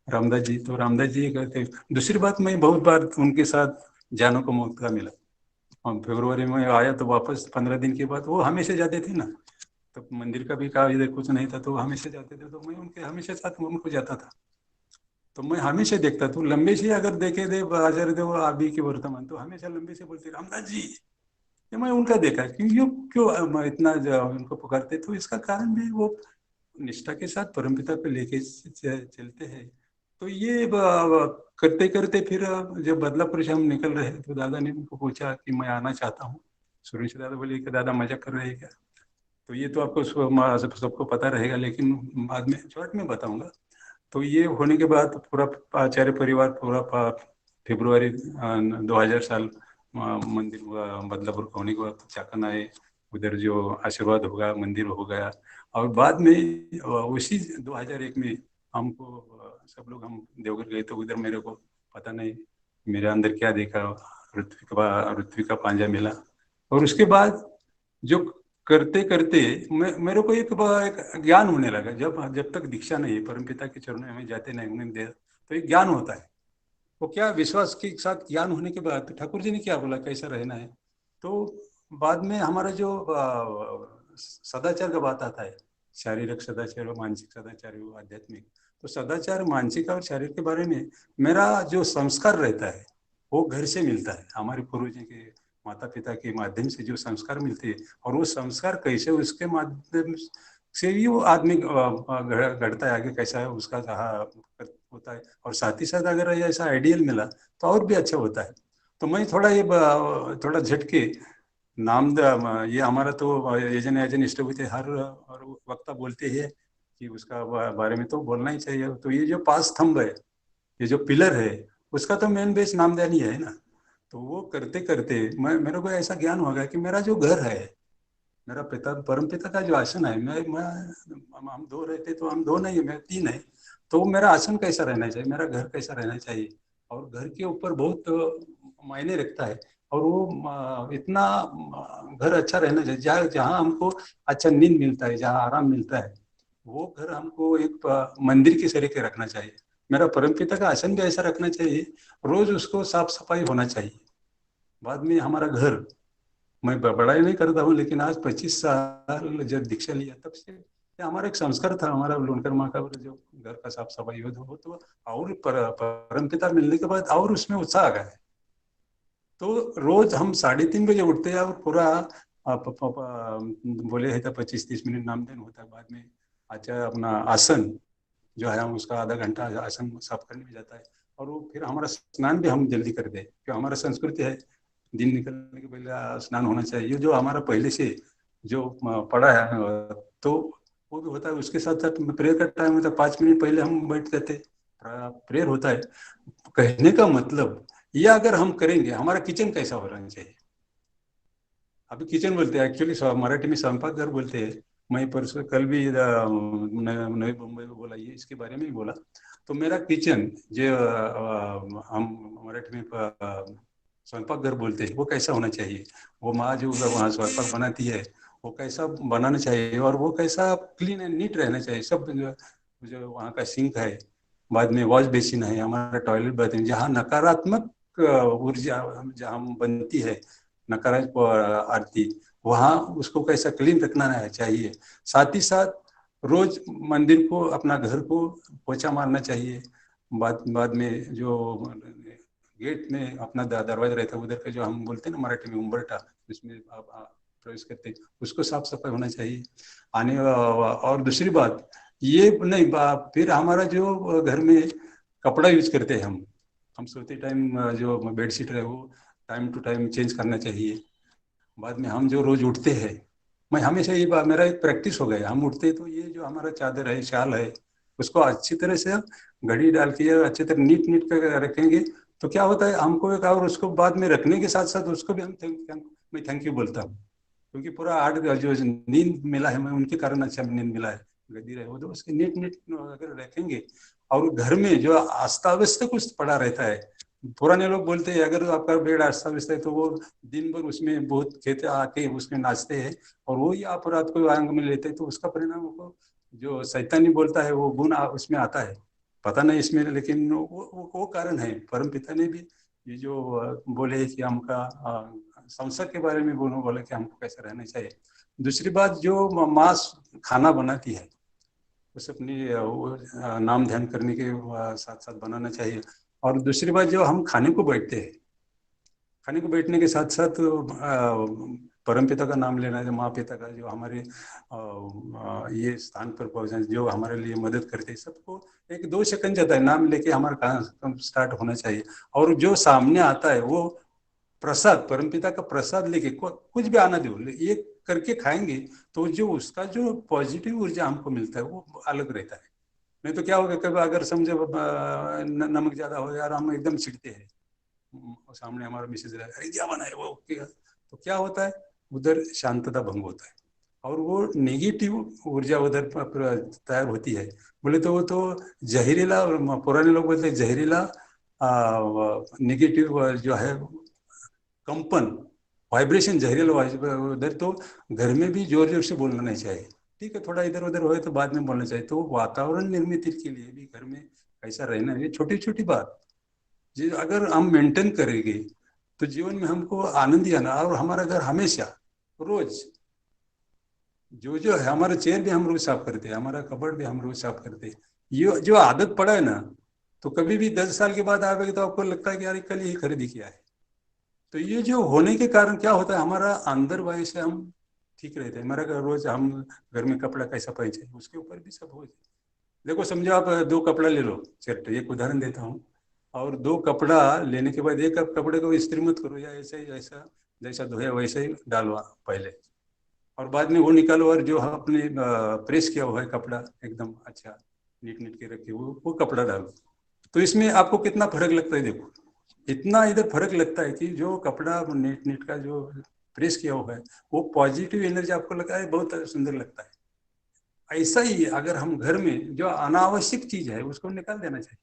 रामदास जी। तो रामदास जी कहते। दूसरी बात, मैं बहुत बार उनके साथ जाने को मौका मिला, और फरवरी में आया तो वापस 15 दिन के बाद वो हमेशा जाते थे ना, तो मंदिर का भी काम इधर कुछ नहीं था, तो हमेशा जाते थे, तो मैं उनके हमेशा साथ उनको जाता था। तो मैं हमेशा देखता था, लंबे से अगर देखे थे आचार्य देव अभी के वर्तमान, तो हमेशा लंबे से बोलते रामदास जी। ये मैं उनका देखा क्यों इतना उनको पुकारते, तो इसका कारण भी वो निष्ठा के साथ परमपिता पे लेके चलते हैं। तो ये करते करते फिर जब बदलापुर से हम निकल रहे तो दादा ने उनको पूछा कि मैं आना चाहता हूँ। सुरेश दादा बोले कि दादा मजाक कर रहे हैं क्या। तो ये तो आपको सबको पता रहेगा, लेकिन बाद में शॉर्ट में बताऊंगा। तो ये होने के बाद पूरा आचार्य परिवार पूरा फरवरी 2000 साल मंदिर हुआ, बदलापुर होने के बाद चाकन आए, उधर जो आशीर्वाद होगा मंदिर हो गया। और बाद में उसी 2001 में हमको सब लोग हम देवघर गए, तो उधर मेरे को पता नहीं मेरे अंदर क्या देखा, ऋत्विक का पांजा मिला। और उसके बाद जो करते करते मेरे को एक ज्ञान होने लगा, जब तक दीक्षा नहीं है, परमपिता के चरणों में जाते नहीं उन्हें दे, तो एक ज्ञान होता है। वो क्या विश्वास के साथ ज्ञान होने के बाद तो ठाकुर जी ने क्या बोला कैसा रहना है। तो बाद में हमारा जो सदाचार का बात आता है, शारीरिक सदाचार और मानसिक सदाचार और आध्यात्मिक, तो सदाचार मानसिक और शारीरिक के बारे में मेरा जो संस्कार रहता है वो घर से मिलता है, हमारे पूर्वजों के माता पिता के माध्यम से जो संस्कार मिलते हैं, और वो संस्कार कैसे उसके माध्यम से ही वो आदमी घड़ता है आगे, कैसा है उसका होता है। और साथ ही साथ अगर ऐसा आइडियल मिला तो और भी अच्छा होता है। तो मैं थोड़ा झटके नाम ये हमारा तो यजन याजन इष्टभूति हर वक्ता बोलते हैं कि उसका बारे में तो बोलना ही चाहिए। तो ये जो 5 स्तंभ है, ये जो पिलर है, उसका तो मेन बेस नामदान ही है ना। तो वो करते करते मेरे को ऐसा ज्ञान हो गया कि मेरा जो घर है, मेरा पिता परम पिता का जो आसन है, हम 2 रहते तो हम 2 नहीं, मैं 3 है, तो मेरा आसन कैसा रहना चाहिए, मेरा घर कैसा रहना चाहिए, और घर के ऊपर बहुत मायने रखता है। और वो इतना घर अच्छा रहना चाहिए जहाँ हमको अच्छा नींद मिलता है, जहाँ आराम मिलता है, वो घर हमको एक मंदिर की तरीके रखना चाहिए। मेरा परमपिता का आसन भी ऐसा रखना चाहिए, रोज उसको साफ सफाई होना चाहिए। बाद में हमारा घर, मैं बड़ाई नहीं करता हूँ, लेकिन आज 25 साल जब दीक्षा लिया तब से ये हमारा एक संस्कार था, हमारा लोणकर माँ का जो घर का साफ सफाई हो तो और परमपिता मिलने के बाद और उसमें उत्साह आ गया है। तो रोज हम 3:30 बजे उठते हैं और पूरा बोले है तो 25-30 मिनट नामदेन होता है, बाद में अच्छा अपना आसन जो है हम उसका आधा घंटा आसन साफ करने में जाता है, और वो फिर हमारा स्नान भी हम जल्दी कर दे, क्योंकि हमारा संस्कृति है दिन निकलने के पहले स्नान होना चाहिए, जो हमारा पहले से जो पड़ा है। तो वो भी होता है, उसके साथ साथ प्रेयर का टाइम होता है, 5 मिनट पहले हम बैठ जाते, प्रेयर होता है। कहने का मतलब ये अगर हम करेंगे, हमारा किचन कैसा होना चाहिए। अभी किचन बोलते हैं, एक्चुअली मराठी में स्वयंपाक घर बोलते हैं। मैं परसों कल भी नवी मुंबई में बोला, ये इसके बारे में ही बोला। तो मेरा किचन जो हम मराठी में स्वयंपाक घर बोलते हैं, वो कैसा होना चाहिए, वो माँ जो वहाँ स्वयंपाक बनाती है वो कैसा बनाना चाहिए, और वो कैसा क्लीन एंड नीट रहना चाहिए। सब जो वहाँ का सिंक है, बाद में वॉश बेसिन है, हमारा टॉयलेट बाथरूम, जहाँ नकारात्मक ऊर्जा जहाँ बनती है, नकारात्मक आरती, वहाँ उसको कैसा क्लीन रखना चाहिए। साथ ही साथ रोज मंदिर को, अपना घर को पोछा मारना चाहिए। बाद में जो गेट में अपना दरवाजा रहता है, उधर का जो हम बोलते हैं ना मराठी में उम्बरटा, जिसमें आप प्रवेश करते हैं, उसको साफ सफाई होना चाहिए। आने और दूसरी बात ये नहीं, फिर हमारा जो घर में कपड़ा यूज करते हैं हम सोते टाइम जो बेडशीट है वो टाइम टू टाइम चेंज करना चाहिए। बाद में हम जो रोज उठते हैं, मैं हमेशा ये मेरा एक प्रैक्टिस हो गया, हम उठते तो ये जो हमारा चादर है, शाल है, उसको अच्छी तरह से घड़ी डाल के अच्छी तरह नीट नीट कर रखेंगे, तो क्या होता है हमको एक, और उसको बाद में रखने के साथ साथ उसको भी मैं थैंक यू बोलता हूँ, क्योंकि पूरा 8 जो नींद मिला है, मैं उनके कारण अच्छा नींद मिला है, गद्दी रहे हो तो उसके नीट नीट अगर रखेंगे। और घर में जो आस्था व्यस्त कुछ पड़ा रहता है, पुराने लोग बोलते हैं अगर आपका बेड आस्था व्यस्त है तो वो दिन भर उसमें बहुत खेते आके उसमें नाचते हैं, और वो ही आप रात को आंग में लेते हैं, तो उसका परिणाम को जो शैतानी बोलता है वो गुण उसमें आता है, पता नहीं इसमें, लेकिन वो कारण है। परम पिता ने भी ये जो बोले कि हमका संसद के बारे में बोले कि हमको कैसे रहना चाहिए। दूसरी बात, जो माँ खाना बनाती है उसे अपनी नाम ध्यान करने के साथ साथ बनाना चाहिए। और दूसरी बात, जो हम खाने को बैठते हैं, खाने को बैठने के साथ साथ परम पिता का नाम लेना है, माँ पिता का, जो हमारे ये स्थान पर पहुंचे, जो हमारे लिए मदद करते हैं, सबको 1-2 सेकंड जाता है, नाम लेके हमारा काम स्टार्ट होना चाहिए। और जो सामने आता है वो प्रसाद, परमपिता का प्रसाद लेके कुछ भी आना दो, ये करके खाएंगे तो जो उसका जो पॉजिटिव ऊर्जा हमको मिलता है वो अलग रहता है। नहीं तो क्या होगा, कभी अगर समझे नमक ज्यादा हो यार, हम एकदम छिड़ते हैं, सामने हमारा मिसेज अरे क्या बना है वो, तो क्या होता है, उधर शांतता भंग होता है, और वो नेगेटिव ऊर्जा उधर तैयार होती है। बोले तो वो तो जहरीला, पुराने लोग बोलते हैं जहरीला नेगेटिव जो है कंपन, वाइब्रेशन, जहरीला उधर, तो घर में भी जोर जोर से बोलना नहीं चाहिए, ठीक है, थोड़ा इधर उधर हो तो बाद में बोलना चाहिए। तो वातावरण निर्मित के लिए भी घर में कैसा रहना है, छोटी छोटी बात जी अगर हम मेंटेन करेंगे तो जीवन में हमको आनंद ही आना। और हमारा घर हमेशा रोज जो है, हमारा चेयर भी हम रोज साफ करते हैं, हमारा कबर्ड भी हम रोज साफ करते हैं। ये जो आदत पड़ा है ना, तो कभी भी 10 साल के बाद आएगा तो आपको लगता है कि यार कल ये खरीदी किया है। तो ये जो होने के कारण क्या होता है, हमारा अंदर वायु से हम ठीक रहते हैं। हमारा रोज हम घर में कपड़ा कैसा पहचे उसके ऊपर भी सब हो जाए। देखो समझो आप 2 कपड़ा ले लो, सेट, एक उदाहरण देता हूँ, और 2 कपड़ा लेने के बाद एक कपड़े को इस्त्री मत करो, या ऐसा ही ऐसा जैसा धोया वैसा ही डालवा पहले, और बाद में वो निकालो, और जो आपने प्रेस किया हुआ है कपड़ा एकदम अच्छा नीट नीट के रखे वो कपड़ा डालो। तो इसमें आपको कितना फर्क लगता है, देखो इतना इधर फर्क लगता है कि जो कपड़ा नीट नीट का जो प्रेस किया हुआ है वो पॉजिटिव एनर्जी आपको लगता है, बहुत सुंदर लगता है। ऐसा ही अगर हम घर में जो अनावश्यक चीज है उसको निकाल देना चाहिए।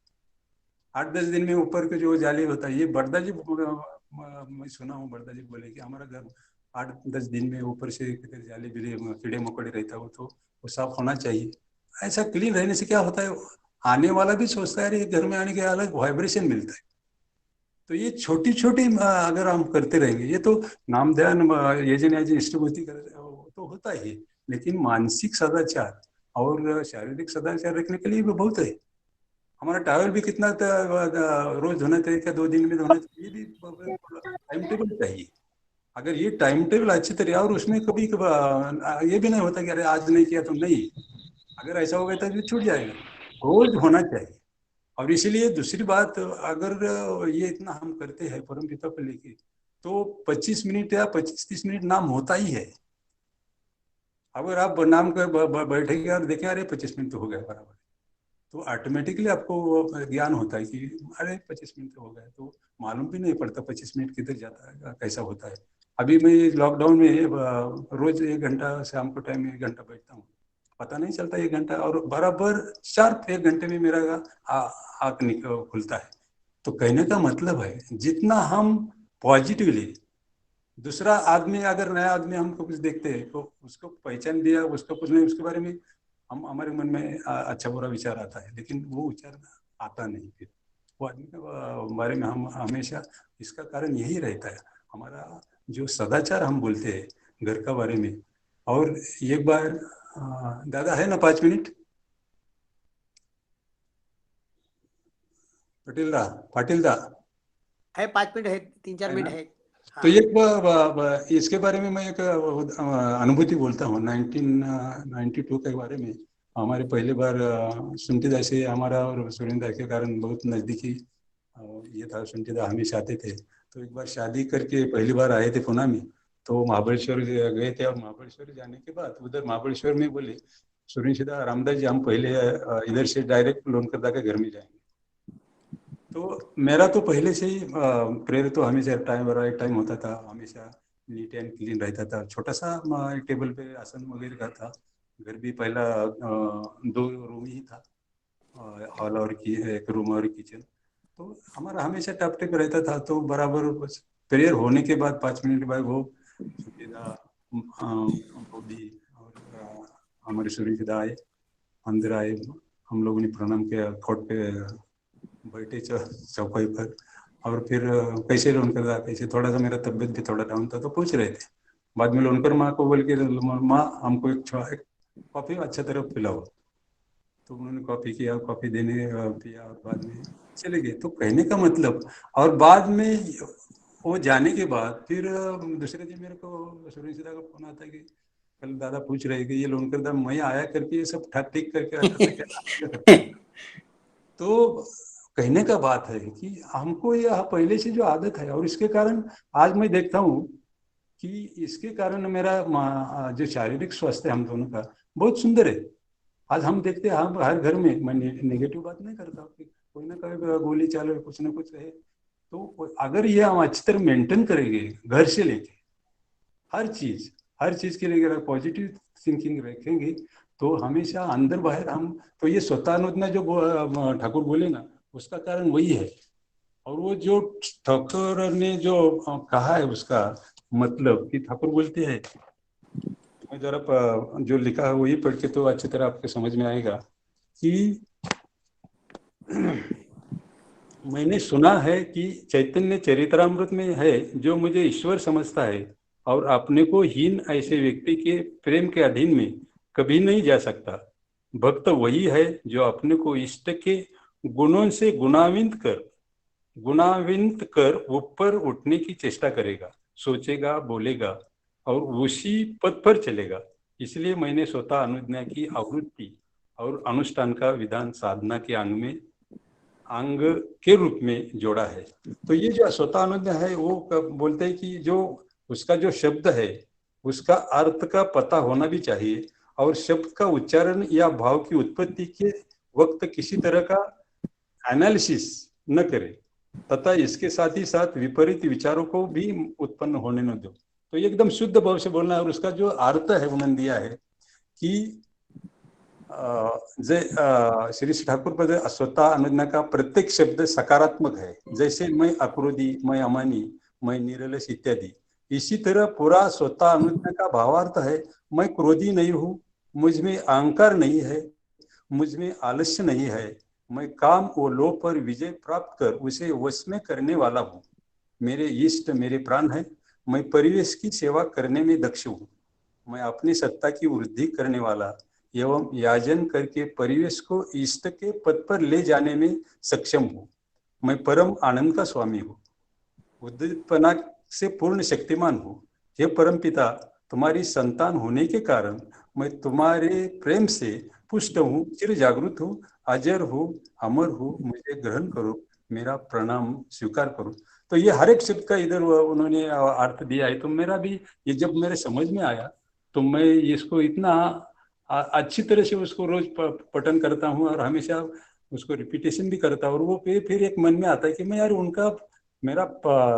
8-10 दिन में ऊपर के जो जाली होता है, ये बरदा जी, मैं सुना हूँ बरदा जी बोले कि हमारा घर 8-10 दिन में ऊपर से जाली बिले कीड़े मकोड़े रहता है तो वो साफ होना चाहिए। ऐसा क्लीन रहने से क्या होता है, आने वाला भी सोचता है घर में आने के अलग वाइब्रेशन मिलता है। तो ये छोटी छोटी अगर हम करते रहेंगे, ये तो नाम ध्यान यजन याजन इष्टभूति तो होता ही, लेकिन मानसिक सदाचार और शारीरिक सदाचार रखने के लिए भी बहुत है। हमारा टावल भी कितना रोज धोना चाहिए, क्या 2 दिन में धोना चाहिए, ये भी टाइम टेबल चाहिए। अगर ये टाइम टेबल अच्छी तरह, और उसमें कभी ये भी नहीं होता कि अरे आज नहीं किया तो नहीं, अगर ऐसा हो गया तो छूट जाएगा, रोज होना चाहिए। और इसीलिए दूसरी बात, अगर ये इतना हम करते हैं परम पिता को लेके, तो 25 मिनट या 25-30 मिनट नाम होता ही है। अगर आप नाम कर बैठेंगे और देखें अरे 25 मिनट तो हो गया बराबर, तो ऑटोमेटिकली आपको ज्ञान होता है कि अरे 25 मिनट तो हो गए, तो मालूम भी नहीं पड़ता 25 मिनट किधर जाता है, कैसा होता है। अभी मैं लॉकडाउन में रोज 1 घंटा शाम को टाइम 1 घंटा बैठता हूँ, पता नहीं चलता 1 घंटा, और बराबर शार्प 1 घंटे में मेरा आँख खुलता है। तो कहने का मतलब है जितना हम पॉजिटिवली, दूसरा आदमी अगर नया आदमी हमको कुछ देखते हैं तो उसको पहचान दिया, उसको कुछ नहीं, उसके बारे में हम हमारे मन में अच्छा बुरा विचार आता है, लेकिन वो विचार आता नहीं फिर वो आदमी के बारे में हम हमेशा। इसका कारण यही रहता है हमारा जो सदाचार हम बोलते हैं घर का बारे में। और एक बार दादा है ना 5 मिनट, पाटिल दा है 5 मिनट है, 3-4 मिनट है। तो एक इसके बारे में मैं एक अनुभूति बोलता हूँ 1992 के बारे में। हमारे पहली बार सुंटीदा से हमारा और सुरेंद्र के कारण बहुत नज़दीकी ये था। सुंटीदा हमेशा आते थे, तो एक बार शादी करके पहली बार आए थे पुणे में, तो महाबलेश्वर गए थे। और महाबलेश्वर जाने के बाद उधर महाबलेश्वर में बोले सुरेंद्र रामदास जी हम पहले इधर से डायरेक्ट लोनकरदा के घर में जाएंगे। तो मेरा तो पहले से ही प्रेयर तो हमेशा टाइम होता था, हमेशा नीट एंड क्लीन रहता था। छोटा सा टेबल पे आसन वगैरह का था। घर भी पहला 2 रूम ही था, हॉल और एक रूम और किचन, तो हमारा हमेशा टप टिप रहता था। तो बराबर प्रेयर होने के बाद 5 मिनट बाद वो मोदी और हमारे सुरेंद्र आए, अंदर आए, हम लोगों ने प्रणाम किया, खौट पे बैठे चौपाई पर, और फिर कैसे लोनकर दा कैसे, थोड़ा सा मेरा तबीयत भी थोड़ा डाउन था तो पूछ रहे थे। बाद में लोनकर माँ को बोल के माँ हमको एक कॉफी अच्छा तरह पिलाओ, तो उन्होंने कॉफी किया, कॉफी देने पिया और बाद में चले गए। तो कहने का मतलब, और बाद में वो जाने के बाद फिर दूसरे दिन मेरे को सुरेंद्र का फोन आता है कि कल दादा पूछ रहे कि ये लोनकर दा मैं आया करके ये सब ठीक करके आता था। तो कहने का बात है कि हमको यह पहले से जो आदत है, और इसके कारण आज मैं देखता हूँ कि इसके कारण मेरा जो शारीरिक स्वास्थ्य है हम दोनों का बहुत सुंदर है। आज हम देखते हैं हम हर घर में, मैं नेगेटिव बात नहीं करता कि कोई ना कोई गोली चालो कुछ ना कुछ रहे, तो अगर ये हम अच्छी तरह मेंटेन करेंगे घर से लेके हर चीज के लिए अगर पॉजिटिव थिंकिंग रखेंगे तो हमेशा अंदर बाहर हम, तो ये स्वतः अनुज्ञा जो ठाकुर बोले ना, उसका कारण वही है। और वो जो ठाकुर ने जो कहा है उसका मतलब कि ठाकुर बोलते हैं, मैं जरा जो लिखा है वही पढ़ के तो अच्छी तरह आपके समझ में आएगा कि मैंने सुना है कि चैतन्य चरित्रामृत में है जो मुझे ईश्वर समझता है और अपने को हीन ऐसे व्यक्ति के प्रेम के अधीन में कभी नहीं जा सकता। भक्त वही है जो अपने को इष्ट के गुणों से गुणान्वित कर ऊपर उठने की चेष्टा करेगा, सोचेगा, बोलेगा और उसी पद पर चलेगा। इसलिए मैंने स्वतः अनुज्ञा की आवृत्ति और अनुष्ठान का विधान साधना के अंग के रूप में जोड़ा है। तो ये जो स्वतः अनुज्ञा है वो बोलते हैं कि जो उसका जो शब्द है उसका अर्थ का पता होना भी चाहिए, और शब्द का उच्चारण या भाव की उत्पत्ति के वक्त किसी तरह का एनालिसिस न करे तथा इसके साथ ही साथ विपरीत विचारों को भी उत्पन्न होने न दो। तो ये एकदम शुद्ध भाव से बोलना है। और उसका जो अर्थ है उन्होंने दिया है कि श्री ठाकुर पद स्वतः अनुज्ञा का प्रत्येक शब्द सकारात्मक है, जैसे मैं अक्रोधी, मैं अमानी, मैं निरलस इत्यादि। इसी तरह पूरा स्वतः अनुज्ञा का भावार्थ है मैं क्रोधी नहीं हूँ, मुझ में अहंकार नहीं है, मुझ में आलस्य नहीं है, मैं काम और लोभ पर विजय प्राप्त कर उसे वश में करने वाला हूँ, मेरे इष्ट मेरे प्राण है, मैं परिवेश की सेवा करने में दक्ष हूँ, मैं अपनी सत्ता की वृद्धि करने वाला, एवं याजन करके परिवेश को इष्ट के पद पर ले जाने में सक्षम हूँ। मैं परम आनंद का स्वामी हूँ, उद्दीपना से पूर्ण शक्तिमान हूँ। हे परम पिता, तुम्हारी संतान होने के कारण मैं तुम्हारे प्रेम से पुष्ट हूँ, चिर जागृत हूँ, अजर हूँ, अमर हूँ, मुझे ग्रहण करो, मेरा प्रणाम स्वीकार करो। तो ये हर एक शब्द का इधर उन्होंने अर्थ दिया है। तो मेरा भी ये जब मेरे समझ में आया तो मैं इसको इतना अच्छी तरह से उसको रोज पठन करता हूँ और हमेशा उसको रिपीटेशन भी करता हूँ। और वो फिर एक मन में आता है कि मैं यार उनका मेरा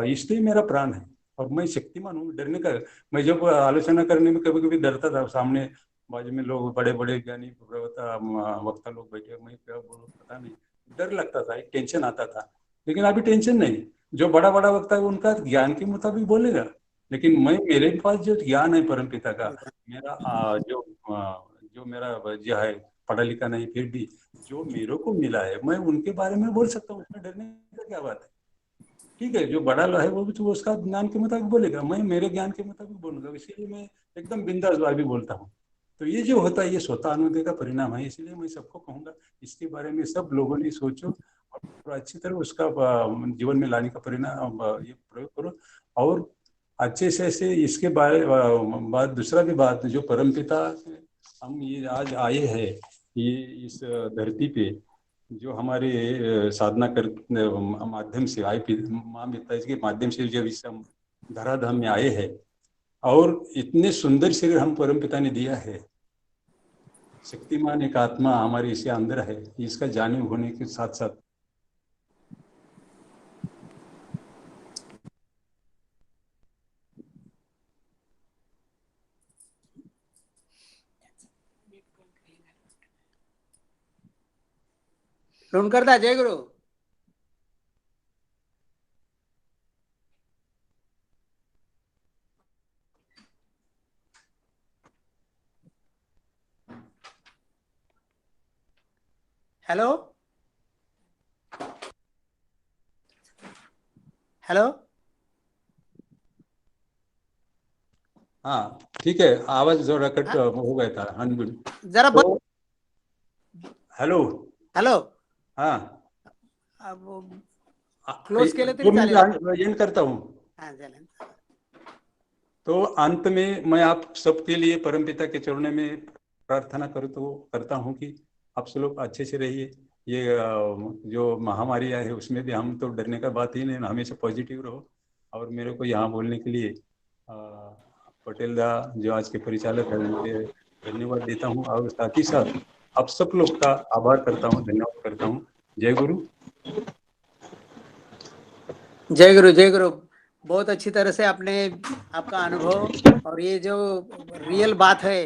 इष्ट ही मेरा प्राण है और मैं शक्तिमान हूँ। डरने का, मैं जब आलोचना करने में कभी कभी डरता था, सामने बाजू में लोग बड़े बड़े ज्ञानी वक्ता लोग बैठे, मैं क्या बोलूं पता नहीं, डर लगता था, एक टेंशन आता था। लेकिन अभी टेंशन नहीं, जो बड़ा बड़ा वक्ता है उनका ज्ञान के मुताबिक बोलेगा, लेकिन मैं मेरे पास जो ज्ञान है परम पिता का, मेरा जो मेरा जो है पढ़ा लिखा नहीं, फिर भी जो मेरे को मिला है मैं उनके बारे में बोल सकता हूँ। उसमें डरने का क्या बात है? ठीक है, जो बड़ा है वो भी तो उसका ज्ञान के मुताबिक बोलेगा, मैं मेरे ज्ञान के मुताबिक बोलूंगा, इसीलिए मैं एकदम बिंदास भी बोलता हूँ। तो ये जो होता है ये स्वतः अनुभव का परिणाम है। इसलिए मैं सबको कहूंगा इसके बारे में सब लोगों ने सोचो और अच्छी तरह उसका जीवन में लाने का परिणाम ये प्रयोग करो। और अच्छे से इसके बात दूसरा भी बात, जो परमपिता हम ये आज आए हैं ये इस धरती पे, जो हमारे साधना कर माध्यम से आए, माँ पिता के माध्यम से जब इस हम धराधाम में आए हैं और इतने सुंदर शरीर हम परम पिता ने दिया है, शक्तिमान एक आत्मा हमारे इसे अंदर है, इसका जाने होने के साथ साथ लोणकरदा, जय गुरु। हेलो हेलो, हाँ ठीक है, आवाज जरा कट हो गया था। हाँ जरा तो हेलो हेलो, हाँ अब क्लोज केलं तरी तो मैं चालेल। एंड करता हूँ। हाँ चालेल। तो अंत में मैं आप सबके लिए परमपिता के चरणों में प्रार्थना करता हूँ कि आप सब लोग अच्छे से रहिए। ये जो महामारी आई है उसमें भी हम तो डरने का बात ही नहीं, हमेशा पॉजिटिव रहो। और मेरे को यहाँ बोलने के लिए पटेल दा जो आज के परिचालक है उनके धन्यवाद देता हूँ और साथ ही साथ आप सब लोग का आभार करता हूँ, धन्यवाद करता हूँ। जय गुरु। जय गुरु, जय गुरु। बहुत अच्छी तरह से आपने आपका अनुभव और ये जो रियल बात है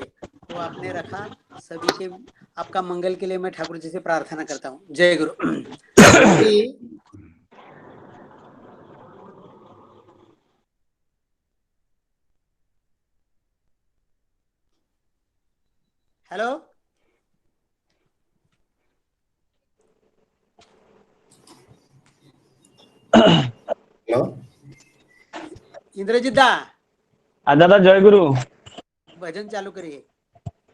वो आपने रखा। सभी के आपका मंगल के लिए मैं ठाकुर जी से प्रार्थना करता हूँ। जय गुरु। हेलो हेलो इंद्रजीत दा, दादा जय गुरु। भजन चालू करिए।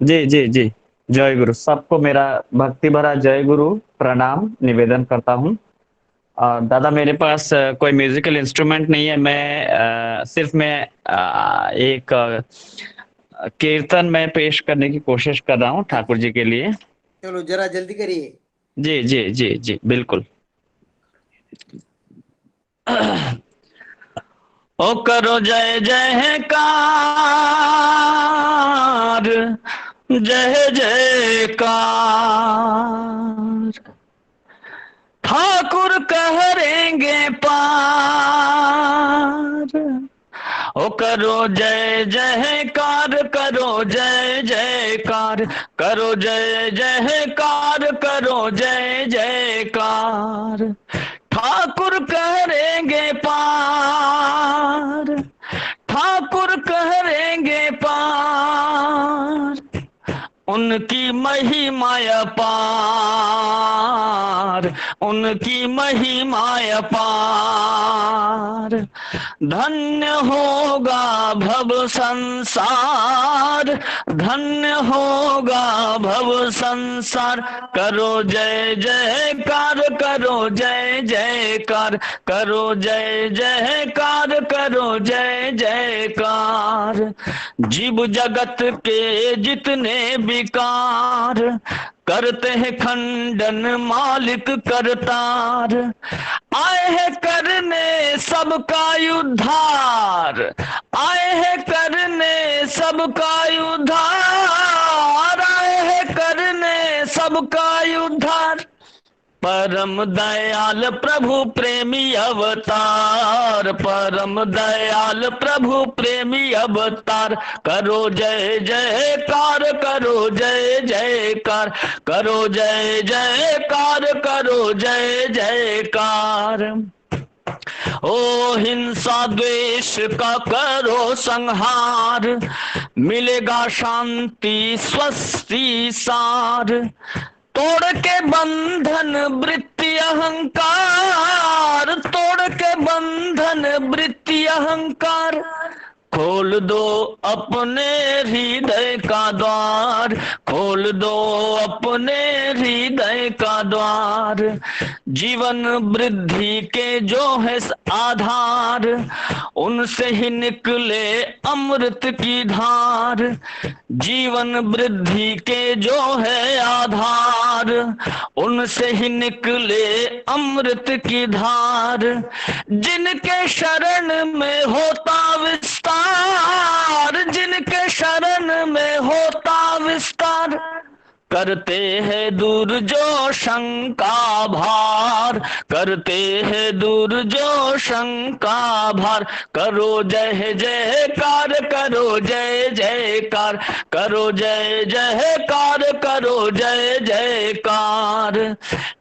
जी जी जी, जय गुरु। सबको मेरा भक्ति भरा जय गुरु प्रणाम निवेदन करता हूँ। दादा मेरे पास कोई म्यूजिकल इंस्ट्रूमेंट नहीं है, मैं सिर्फ एक कीर्तन में पेश करने की कोशिश कर रहा हूँ ठाकुर जी के लिए। चलो जरा जल्दी करिए। जी जी जी जी बिल्कुल। ओ करो जय जयकार, जय जयकार, ठाकुर करेंगे पार। ओ करो जय जयकार, करो जय जयकार, करो जय जयकार, करो जय जयकार, ठाकुर करेंगे पार, ठाकुर करेंगे पार, उनकी महिमा अपार, उनकी महिमा अपार। धन्य होगा भव संसार, धन्य होगा भव संसार। करो जय जयकार, करो जय जयकार, करो जय जयकार, करो जय जयकार। जीव जगत के जितने विकार, करते हैं खंडन मालिक करतार। आए हैं करने सबका उद्धार, आए हैं करने सबका उद्धार, आए हैं करने सबका उद्धार। परम दयाल प्रभु प्रेमी अवतार, परम दयाल प्रभु प्रेमी अवतार। करो जय जयकार, करो जय जयकार, करो जय जयकार, करो जय जयकार। ओ हिंसा द्वेष का करो संहार, मिलेगा शांति स्वस्ति सार। तोड़ के बंधन वृत्ति अहंकार, तोड़ के बंधन वृत्ति अहंकार। खोल दो अपने हृदय का द्वार, खोल दो अपने हृदय का द्वार। जीवन वृद्धि के जो है आधार, उनसे ही निकले अमृत की धार। जीवन वृद्धि के जो है आधार, उनसे ही निकले अमृत की धार। जिनके शरण में होता विस्तार, जिनके शरण में होता विस्तार। करते हैं दूर जो शंका भार, करते हैं दूर जो शंका भार। करो जय जयकार, करो जय जयकार, करो जय जयकार, करो जय जयकार।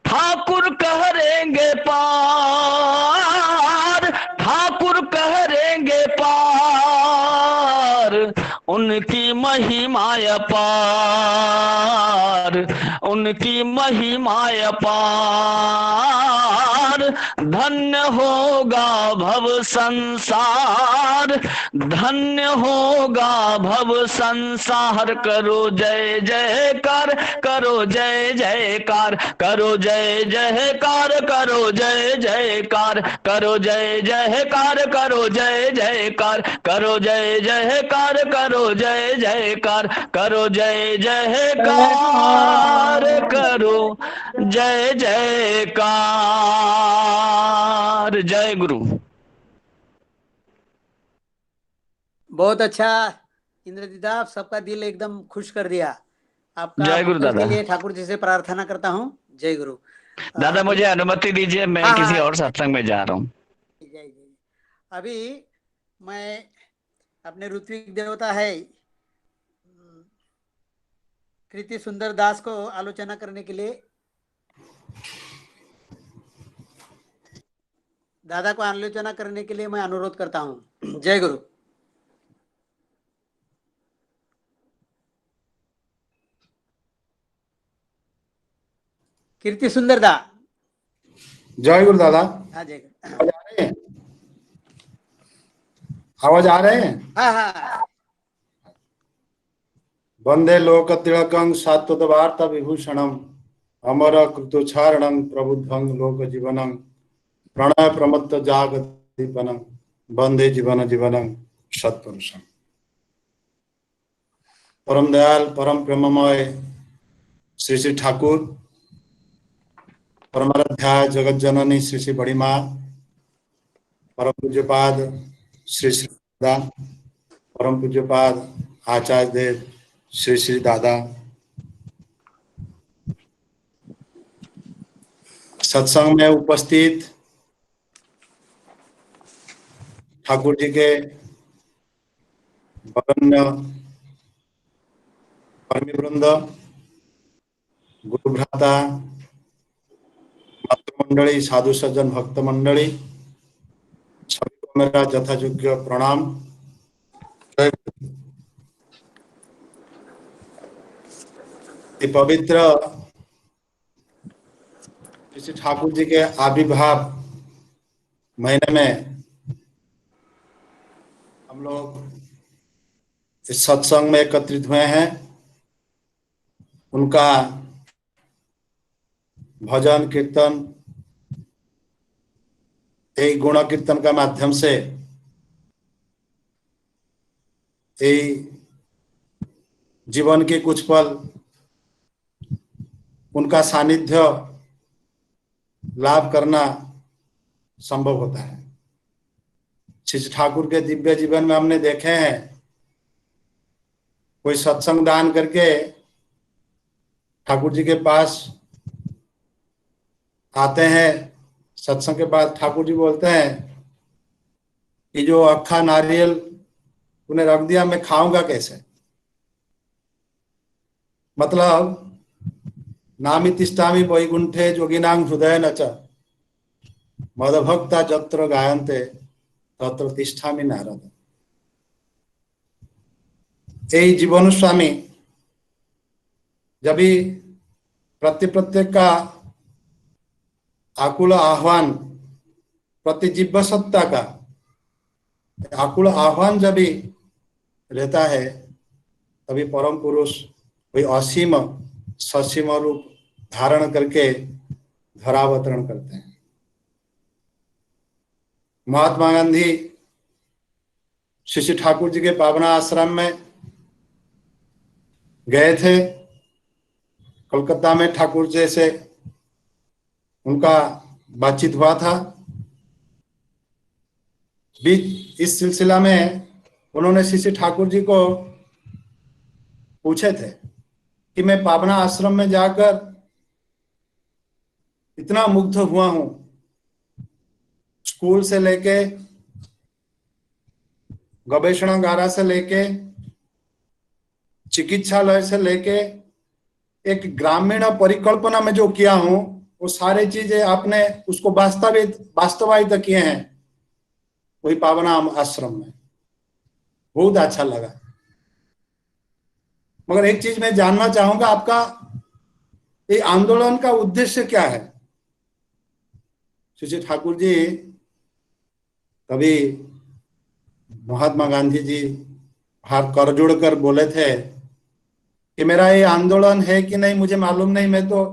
ठाकुर करेंगे पार, ठाकुर करेंगे पार। उनकी महिमा अपार, उनकी महिमा अपार। धन्य होगा भव संसार, धन्य होगा भव संसार। करो जय जयकार, करो जय जयकार, करो जय जयकार, करो जय जयकार, करो जय जयकार, करो जय जयकार, करो जय जयकार, करो जय जयकार, करो जय जयकार, करो जय जयकार। जय गुरु। बहुत अच्छा इंद्रजीत, आप सबका दिल एकदम खुश कर दिया। आपका जय गुरु मंगल दादा। के लिए ठाकुर जी से प्रार्थना करता हूँ। जय गुरु। दादा मुझे अनुमति दीजिए, मैं हाँ, किसी हाँ। और सत्संग में जा रहा हूँ। जय जय। अभी मैं अपने ऋत्विक देवता है कृति सुंदर दास को आलोचना करने के लिए, दादा को आलोचना करने के लिए मैं अनुरोध करता हूँ। जय गुरु। कीर्ति सुंदर दा। जय गुरु दादा। हाँ जय गुरु। आवाज आ रहे हैं? हाँ हाँ। वंदे लोक तिलकं सात्वत वार्ता विभूषणम अमर कृतोच्चारणं प्रबुद्धं लोक जीवनं प्रणय प्रमत्त जागदीपनं वंदे जीवन जीवनं सत्पुरुषं। परम दयाल परम प्रेममय श्री श्री ठाकुर, परमाराध्या जगत जननी श्री श्री बड़ी माँ, परम पूज्यपाद श्री श्री दादा, परम पूज्यपाद आचार्य देव श्री श्री दादा, सत्संग में उपस्थित ठाकुर जी के वरण्य कर्मी वृंद, गुरु भ्राता, मंडली, साधु सज्जन भक्त मंडली, सभी को मेरा यथायोग्य प्रणाम। पवित्र श्री ठाकुर जी के आविर्भाव महीने में हम लोग इस सत्संग में एकत्रित हुए हैं। उनका भजन कीर्तन, यही गुण कीर्तन का माध्यम से यही जीवन के कुछ पल उनका सानिध्य लाभ करना संभव होता है। श्री ठाकुर के दिव्य जीवन में हमने देखे हैं, कोई सत्संग दान करके ठाकुर जी के पास आते हैं। सत्संग के बाद ठाकुर जी बोलते हैं कि जो अक्खा नारियल तूने रख दिया, मैं खाऊंगा कैसे? मतलब नामी तिष्ठामि वैकुंठे जोगिनां हृदय न च मदभक्ता जत्र गायन्ते तत्र तिष्ठामि नारद। यही जीवन स्वामी जब भी प्रत्येक का आकुल आह्वान, प्रति जीव सत्ता का आकुल आह्वान जब भी रहता है, तभी परम पुरुष वही असीम ससीम रूप धारण करके धरावतरण करते हैं। महात्मा गांधी श्री ठाकुर जी के पावना आश्रम में गए थे। कोलकाता में ठाकुर जी से उनका बातचीत हुआ था। बीच इस सिलसिला में उन्होंने श्री ठाकुर जी को पूछे थे कि मैं पावना आश्रम में जाकर इतना मुग्ध हुआ हूं, स्कूल से लेके गवेषणागार से लेके चिकित्सालय से लेके एक ग्रामीण परिकल्पना में जो किया हूं, वो सारी चीजें आपने उसको वास्तवायित किए हैं वही पावना आश्रम में। बहुत अच्छा लगा। मगर एक चीज मैं जानना चाहूंगा, आपका ये आंदोलन का उद्देश्य क्या है? श्री ठाकुर जी कभी महात्मा गांधी जी हाथ कर जोड़कर बोले थे कि मेरा ये आंदोलन है कि नहीं मुझे मालूम नहीं, मैं तो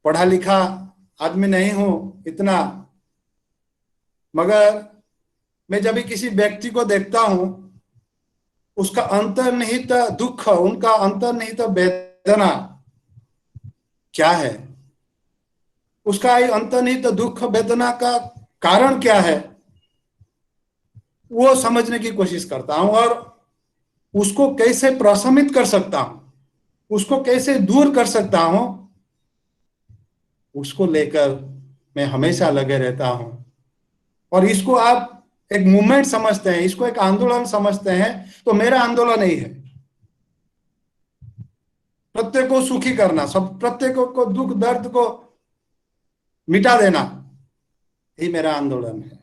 पढ़ा लिखा आदमी नहीं हूं इतना, मगर मैं जब भी किसी व्यक्ति को देखता हूं उसका अंतर्निहित दुख, उनका अंतर्निहित वेदना क्या है, उसका ये अंतर्निहित दुख वेदना का कारण क्या है, वो समझने की कोशिश करता हूं और उसको कैसे प्रशमित कर सकता हूं, उसको कैसे दूर कर सकता हूं, उसको लेकर मैं हमेशा लगे रहता हूं। और इसको आप एक मूवमेंट समझते हैं, इसको एक आंदोलन समझते हैं, तो मेरा आंदोलन यही है, प्रत्येक को सुखी करना, सब प्रत्येक को दुख दर्द को मिटा देना, यही मेरा आंदोलन है।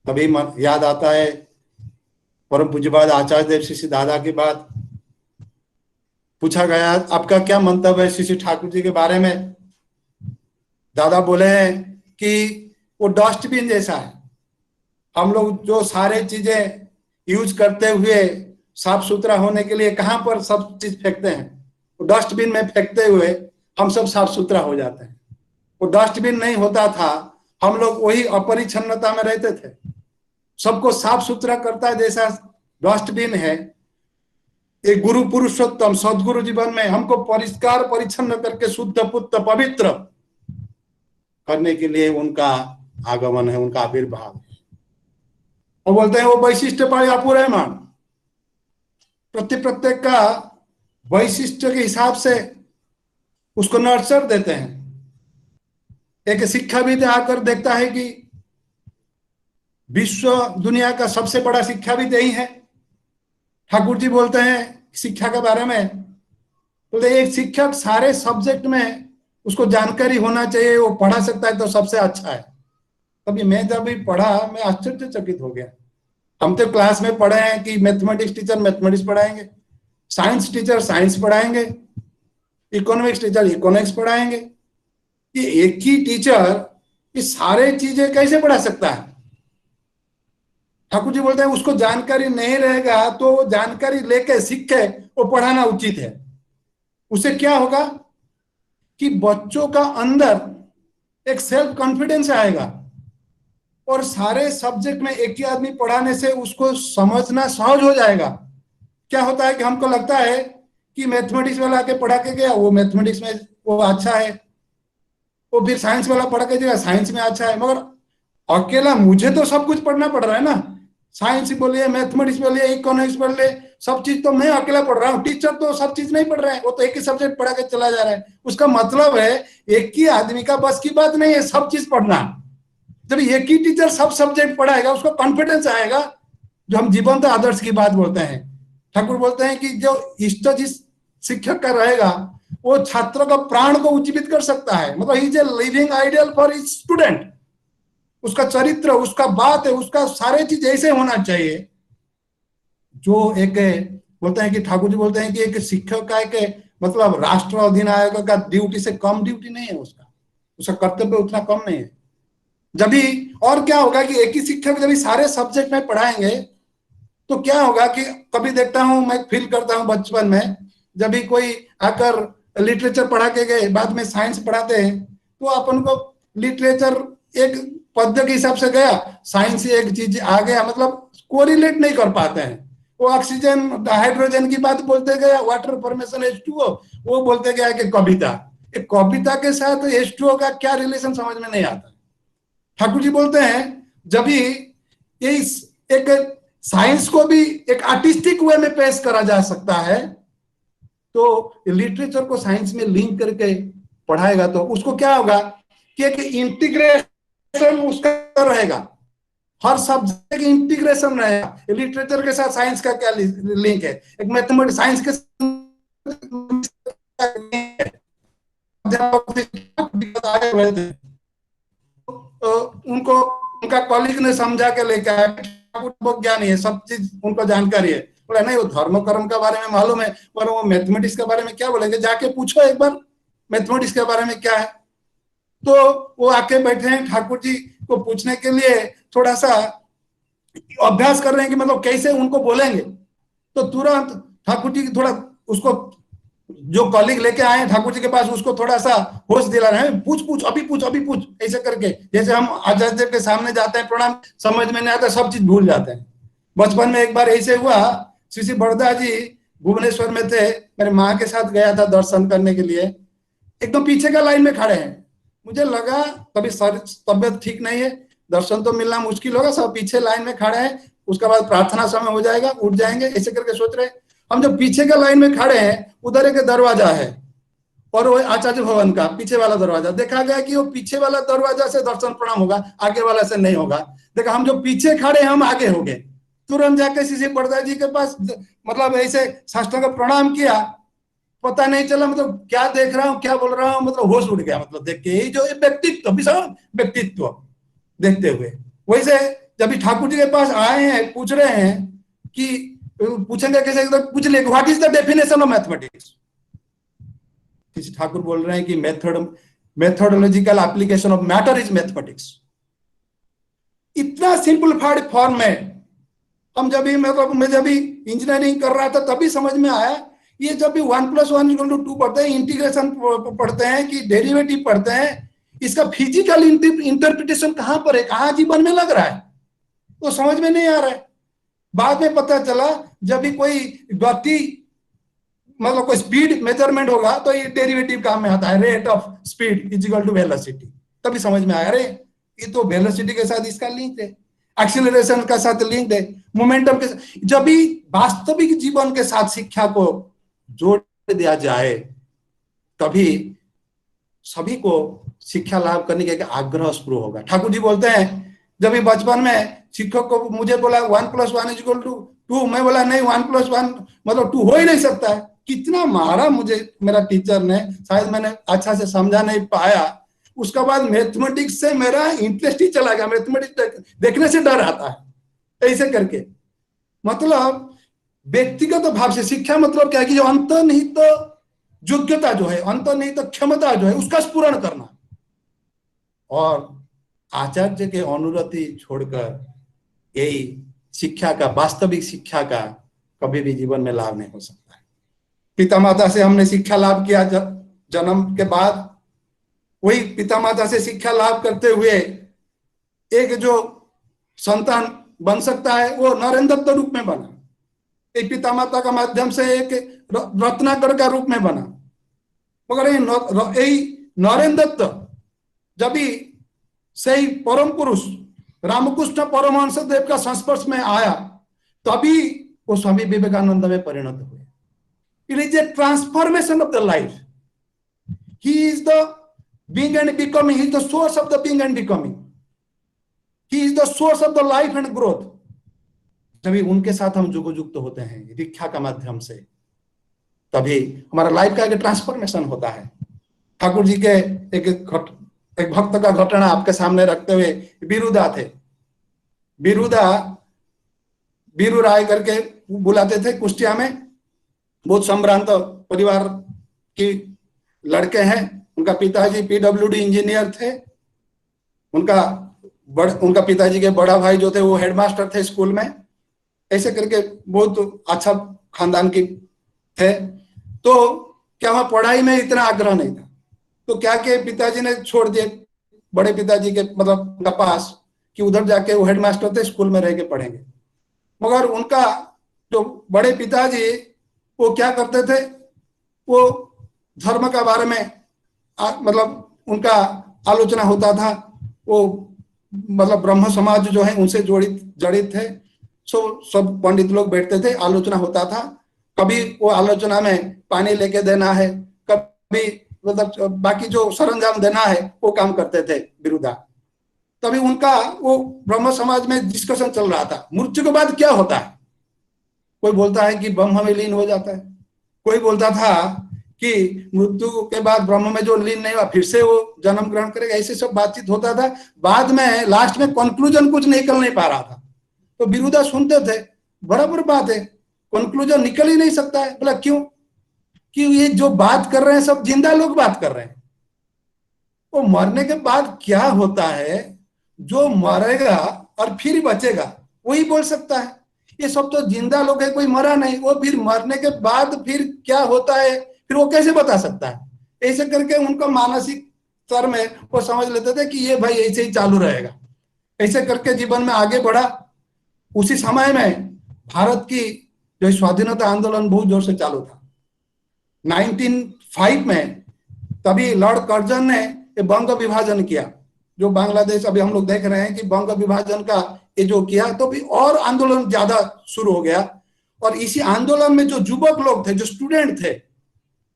कभी याद आता है परम पूज्यपाद आचार्य देव श्री दादा की बात। पूछा गया आपका क्या मंतव्य है श्री ठाकुर जी के बारे में? दादा बोले हैं कि वो डस्टबिन जैसा है। हम लोग जो सारे चीजें यूज करते हुए साफ सुथरा होने के लिए कहां पर सब चीज फेंकते हैं, वो डस्टबिन में फेंकते हुए हम सब साफ सुथरा हो जाते हैं। वो डस्टबिन नहीं होता था, हम लोग वही अपरिच्छन्नता में रहते थे। सबको साफ सुथरा करता है जैसा डस्टबिन है, एक गुरु पुरुषोत्तम सदगुरु जीवन में हमको परिष्कार परिच्छन्न करके शुद्ध पुत्र पवित्र करने के लिए उनका आगमन है, उनका आविर्भाव है। वो बोलते हैं वो वैशिष्ट पाया पूरे मान, प्रत्येक का वैशिष्ट के हिसाब से उसको नर्चर देते हैं। एक शिक्षाविद आकर देखता है कि विश्व दुनिया का सबसे बड़ा शिक्षाविद यही है। ठाकुर जी बोलते हैं शिक्षा के बारे में, बोलते एक शिक्षक सारे सब्जेक्ट में उसको जानकारी होना चाहिए, वो पढ़ा सकता है तो सबसे अच्छा है। तभी मैं जब भी पढ़ा मैं आश्चर्यचकित हो गया। हम तो क्लास में पढ़े हैं कि मैथमेटिक्स टीचर मैथमेटिक्स पढ़ाएंगे, साइंस टीचर साइंस पढ़ाएंगे, इकोनॉमिक्स टीचर इकोनॉमिक्स पढ़ाएंगे, कि एक ही टीचर ये सारे चीजें कैसे पढ़ा सकता है। ठाकुर जी बोलते हैं उसको जानकारी नहीं रहेगा तो जानकारी लेके सीख के वो पढ़ाना उचित है। उससे क्या होगा कि बच्चों का अंदर एक सेल्फ कॉन्फिडेंस आएगा और सारे सब्जेक्ट में एक ही आदमी पढ़ाने से उसको समझना सहज हो जाएगा। क्या होता है कि हमको लगता है कि मैथमेटिक्स वाला आके पढ़ा के गया, वो मैथमेटिक्स में वो अच्छा है, वो फिर साइंस वाला पढ़ा के गया, साइंस में अच्छा है, मगर अकेला मुझे तो सब कुछ पढ़ना पड़ रहा है ना। साइंस बोलिए, मैथमेटिक्स बोलिए, इकोनॉमिक्स बोल ले, सब चीज तो मैं अकेला पढ़ रहा हूँ। टीचर तो सब चीज नहीं पढ़ रहा है, वो तो एक ही सब्जेक्ट पढ़ा के चला जा रहा है। उसका मतलब है एक ही आदमी का बस की बात नहीं है सब चीज पढ़ना। जब एक ही टीचर सब सब्जेक्ट पढ़ाएगा उसको कॉन्फिडेंस आएगा, जो हम जीवंत आदर्श की बात बोलते हैं। ठाकुर बोलते हैं कि जो इष्ट जिस शिक्षक का रहेगा वो छात्रों का प्राण को उज्जीवित कर सकता है। मतलब he is a living ideal for his student. उसका चरित्र, उसका बात है, उसका सारे चीज ऐसे होना चाहिए जो एक बोलते हैं कि ठाकुर जी बोलते हैं कि एक शिक्षक का एक मतलब राष्ट्र अधिनायक का ड्यूटी से कम ड्यूटी नहीं है, उसका कर्तव्य उतना कम नहीं है। जब भी और क्या होगा कि एक ही शिक्षक जब सारे सब्जेक्ट में पढ़ाएंगे तो क्या होगा कि कभी देखता हूं, मैं फील करता हूं बचपन में जब भी कोई आकर लिटरेचर पढ़ा के गए, बाद में साइंस पढ़ाते हैं तो अपन को लिटरेचर एक पद्य के हिसाब से गया, साइंस एक चीज आ गया, मतलब कोरिलेट नहीं कर पाते हैं। वो ऑक्सीजन हाइड्रोजन की बात बोलते गया, वाटर फॉर्मेशन H2O, वो बोलते गया कि कविता, एक कविता के साथ H2O का क्या रिलेशन समझ में नहीं आता। ठाकुर जी बोलते हैं जब भी ये एक साइंस को भी एक आर्टिस्टिक वे में पेश करा जा सकता है तो लिटरेचर को साइंस में लिंक करके पढ़ाएगा तो उसको क्या होगा कि एक इंटीग्रेशन उसका रहेगा, हर सब्जेक्ट इंटीग्रेशन रहेगा। लिटरेचर के साथ साइंस का क्या लिंक है, एक मैथमेटिक्स साइंस के उनको उनका कॉलेज ने समझा के लेके आया, ज्ञानी है, सब चीज उनको जानकारी है। बोला नहीं वो धर्म कर्म के बारे में मालूम है पर वो मैथमेटिक्स के बारे में क्या बोलेंगे, जाके पूछो एक बार मैथमेटिक्स के बारे में क्या है। तो वो आके बैठे हैं ठाकुर जी को पूछने के लिए, थोड़ा सा अभ्यास कर रहे हैं कि मतलब कैसे उनको बोलेंगे। तो तुरंत ठाकुर जी थोड़ा उसको जो कॉलीग लेके आए ठाकुर जी के पास उसको थोड़ा सा होश दिला रहे हैं, पूछ पूछ अभी पूछ अभी पूछ, ऐसे करके जैसे हम आचार्य के सामने जाते हैं प्रणाम, समझ में नहीं आता, सब चीज भूल जाते हैं। बचपन में एक बार ऐसे हुआ, श्री बड़दा जी भुवनेश्वर में थे, मेरे माँ के साथ गया था दर्शन करने के लिए, एकदम पीछे का लाइन में खड़े हैं। मुझे लगा कभी तबियत ठीक नहीं है, दर्शन तो मिलना मुश्किल होगा, सब पीछे लाइन में खड़े हैं, उसके बाद प्रार्थना समय हो जाएगा उठ जाएंगे, ऐसे करके सोच रहे। हम जो पीछे का लाइन में खड़े हैं उधर एक दरवाजा है और वो आचार्य भवन का पीछे वाला दरवाजा, देखा गया कि वो पीछे वाला दरवाजा से दर्शन प्रणाम होगा, आगे वाला से नहीं होगा। देखा हम जो पीछे खड़े हम आगे हो गए, तुरंत जाके श्री बड़दा जी के पास मतलब ऐसे साष्टांग प्रणाम किया, पता नहीं चला मतलब क्या देख रहा हूँ क्या बोल रहा हूँ, मतलब होश उड़ गया, मतलब देख के यही जो व्यक्तित्व विशाल व्यक्तित्व देखते हुए। वैसे जब ठाकुर जी के पास आए हैं पूछ रहे हैं कि पूछेंगे कैसे, तो पूछ ले what is the definition of mathematics. Thakur बोल रहे हैं कि methodological application of matter is mathematics. इतना सिंपलीफाइड फॉर्म में हम जब भी मतलब मैं जब भी इंजीनियरिंग कर रहा था तभी समझ में आया, ये जब भी 1 + 1 = 2 पढ़ते हैं, इंटीग्रेशन पढ़ते हैं कि डेरिवेटिव पढ़ते हैं, इसका फिजिकल इंटरप्रिटेशन कहां पर है, कहां जीवन में लग रहा है, तो समझ में नहीं आ रहा है। बाद में पता चला जब भी कोई गति मतलब कोई स्पीड मेजरमेंट होगा तो ये डेरिवेटिव काम में आता है, रेट ऑफ स्पीड = वेलोसिटी, तभी समझ में आया अरे ये तो वेलोसिटी के साथ इसका लिंक है, एक्सीलरेशन के साथ लिंक है, मोमेंटम के साथ। जब भी वास्तविक जीवन के साथ शिक्षा को जोड़ दिया जाए तभी सभी को शिक्षा लाभ करने का आग्रह स्प्रू होगा। ठाकुर जी बोलते हैं जब भी बचपन में शिक्षक को मुझे बोला 1 + 1 = 2, मैं बोला नहीं 1 + 1 मतलब 2 हो ही नहीं सकता है। कितना मारा मुझे मेरा टीचर ने, शायद मैंने अच्छा से समझा नहीं पाया। उसके बाद मैथमेटिक्स से मेरा इंटरेस्ट ही चला गया, मैथमेटिक्स देखने से डर आता है ऐसे करके। मतलब व्यक्तिगत भाव से शिक्षा मतलब क्या है कि जो अंतर्निहित योग्यता जो है, अंतर्निहित क्षमता जो है उसका स्फुरण करना, और आचार्य के अनुरति छोड़कर यही शिक्षा का, वास्तविक शिक्षा का कभी भी जीवन में लाभ नहीं हो सकता है। पिता माता से हमने शिक्षा लाभ किया जन्म के बाद, वही पिता माता से शिक्षा लाभ करते हुए एक जो संतान बन सकता है वो नरेंद्र दत्त रूप में बना, एक पिता माता का माध्यम से एक रत्नाकर का रूप में बना। मगर यही नरेंद्र दत्त जब भी सही परम पुरुष रामकृष्ण परमहंस देव का संस्पर्श में आया तभी वो स्वामी विवेकानंद में परिणत हुए। It is a transformation of the life. He is the being and becoming, he is the source of the being and becoming, he is the source of the life and growth। जब उनके साथ हम जुगुजुक्त होते हैं दीक्षा का माध्यम से, तभी हमारा लाइफ का एक ट्रांसफॉर्मेशन होता है। ठाकुर जी के एक भक्त का घटना आपके सामने रखते हुए, बिरुदा थे, बीरू राय करके बुलाते थे कुष्टिया में, बहुत संभ्रांत परिवार के लड़के हैं। उनका पिताजी पीडब्ल्यूडी इंजीनियर थे, उनका पिताजी के बड़ा भाई जो थे वो हेडमास्टर थे स्कूल में, ऐसे करके बहुत अच्छा खानदान की थे। तो क्या वहां पढ़ाई में इतना आग्रह नहीं था, तो क्या कि पिताजी ने छोड़ दिए बड़े पिताजी के मतलब उनका पास कि उधर जाके वो हेडमास्टर थे, स्कूल में रह के पढ़ेंगे। मगर उनका जो बड़े पिताजी वो क्या करते थे, वो धर्म का बारे में मतलब उनका आलोचना होता था। वो मतलब ब्रह्म समाज जो है उनसे जड़ित थे, सब पंडित लोग बैठते थे, आलोचना होता था। कभी वो आलोचना में पानी लेके देना है, कभी मतलब बाकी जो सरंजाम देना है वो काम करते थे बिरुदा। तभी उनका वो ब्रह्म समाज में डिस्कशन चल रहा था, मृत्यु के बाद क्या होता है। कोई बोलता है कि ब्रह्म में लीन हो जाता है, कोई बोलता था कि मृत्यु के बाद ब्रह्म में जो लीन नहीं हुआ फिर से वो जन्म ग्रहण करेगा, ऐसे सब बातचीत होता था। बाद में लास्ट में कंक्लूजन कुछ निकल नहीं पा रहा था, तो बिरुदा सुनते थे, बराबर बात है, कंक्लूजन निकल ही नहीं सकता है। बोला क्यों? कि ये जो बात कर रहे हैं सब जिंदा लोग बात कर रहे हैं, वो मरने के बाद क्या होता है, जो मरेगा और फिर बचेगा वही बोल सकता है। ये सब तो जिंदा लोग है, कोई मरा नहीं, वो फिर मरने के बाद फिर क्या होता है फिर वो कैसे बता सकता है। ऐसे करके उनका मानसिक स्तर में वो समझ लेते थे कि ये भाई ऐसे ही चालू रहेगा। ऐसे करके जीवन में आगे बढ़ा। उसी समय में भारत की जो स्वाधीनता आंदोलन बहुत जोर से चालू था 1905 में। तभी लॉर्ड कर्जन ने बंग विभाजन किया, जो बांग्लादेश अभी हम लोग देख रहे हैं कि बंग विभाजन का ये जो किया, तो भी और आंदोलन ज्यादा शुरू हो गया। और इसी आंदोलन में जो युवक लोग थे, जो स्टूडेंट थे,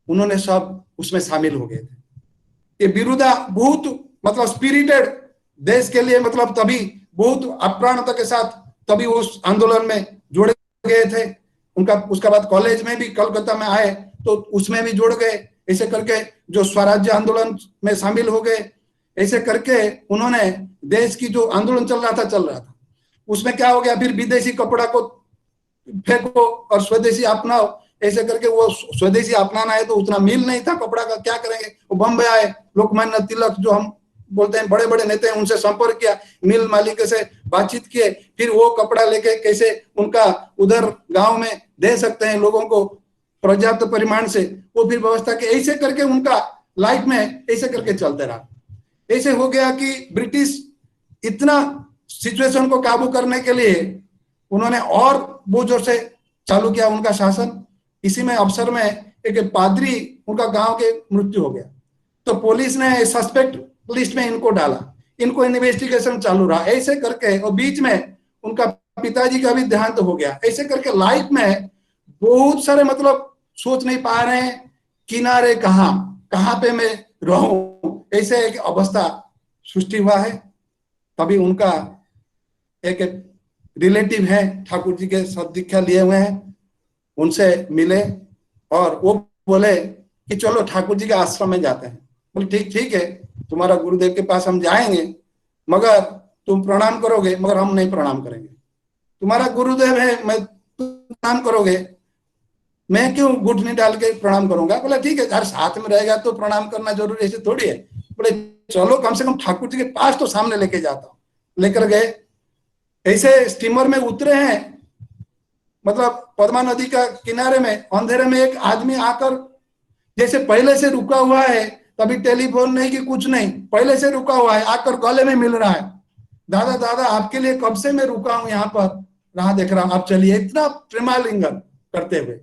उन्होंने सब उसमें शामिल हो गए थे। ये बिरुदा बहुत मतलब स्पिरिटेड देश के लिए, मतलब तभी बहुत अप्राणता के साथ तभी उस आंदोलन में जुड़ गए थे। उनका उसके बाद कॉलेज में भी कलकत्ता में आए तो उसमें भी जुड़ गए। ऐसे करके जो स्वराज्य आंदोलन में शामिल हो गए। ऐसे करके उन्होंने देश की जो आंदोलन चल रहा था उसमें क्या हो गया, फिर विदेशी कपड़ा को फेंको और स्वदेशी अपनाओ। ऐसे करके वो स्वदेशी अपनाना है तो उतना मिल नहीं था कपड़ा का, क्या करेंगे। वो बम्बई आए, लोकमान्य तिलक जो हम बोलते हैं बड़े बड़े नेता हैं, उनसे संपर्क किया, मिल मालिक से बातचीत किए, फिर वो कपड़ा लेके कैसे उनका उधर गांव में दे सकते हैं लोगों को पर्याप्त परिमाण से, वो फिर व्यवस्था के। ऐसे करके उनका लाइफ में ऐसे करके चलते रहा। ऐसे हो गया कि ब्रिटिश इतना सिचुएशन को काबू करने के लिए उन्होंने और बहुत जोर से चालू किया उनका शासन। इसी में अवसर में एक पादरी उनका गांव के मृत्यु हो गया, तो पुलिस ने सस्पेक्ट लिस्ट में इनको डाला, इनको इन्वेस्टिगेशन चालू रहा। ऐसे करके और बीच में उनका पिताजी का भी देहांत हो गया। ऐसे करके लाइफ में बहुत सारे मतलब सोच नहीं पा रहे हैं किनारे कहाँ पे मैं रहूं, ऐसे एक अवस्था सृष्टि हुआ है। तभी उनका एक रिलेटिव है ठाकुर जी के सदीक्षा लिए हुए हैं, उनसे मिले और वो बोले कि चलो ठाकुर जी के आश्रम में जाते हैं। बोले ठीक है, तुम्हारा गुरुदेव के पास हम जाएंगे, मगर तुम प्रणाम करोगे, मगर हम नहीं प्रणाम करेंगे। तुम्हारा गुरुदेव है, मैं प्रणाम करोगे, मैं क्यों घुटने डाल के प्रणाम करूंगा। बोला ठीक है, हर साथ में रहेगा तो प्रणाम करना जरूरी, ऐसे थोड़ी है। बोले चलो कम से कम ठाकुर जी के पास तो सामने लेके जाता हूँ। लेकर गए, ऐसे स्टीमर में उतरे हैं, मतलब पद्मा नदी का किनारे में अंधेरे में एक आदमी आकर जैसे पहले से रुका हुआ है, कभी टेलीफोन नहीं कि कुछ नहीं, पहले से रुका हुआ है, आकर गले में मिल रहा है, दादा दादा आपके लिए कब से मैं रुका हूं यहाँ पर, राह देख रहा हूं, आप चलिए, इतना प्रेमालिंगन करते हुए।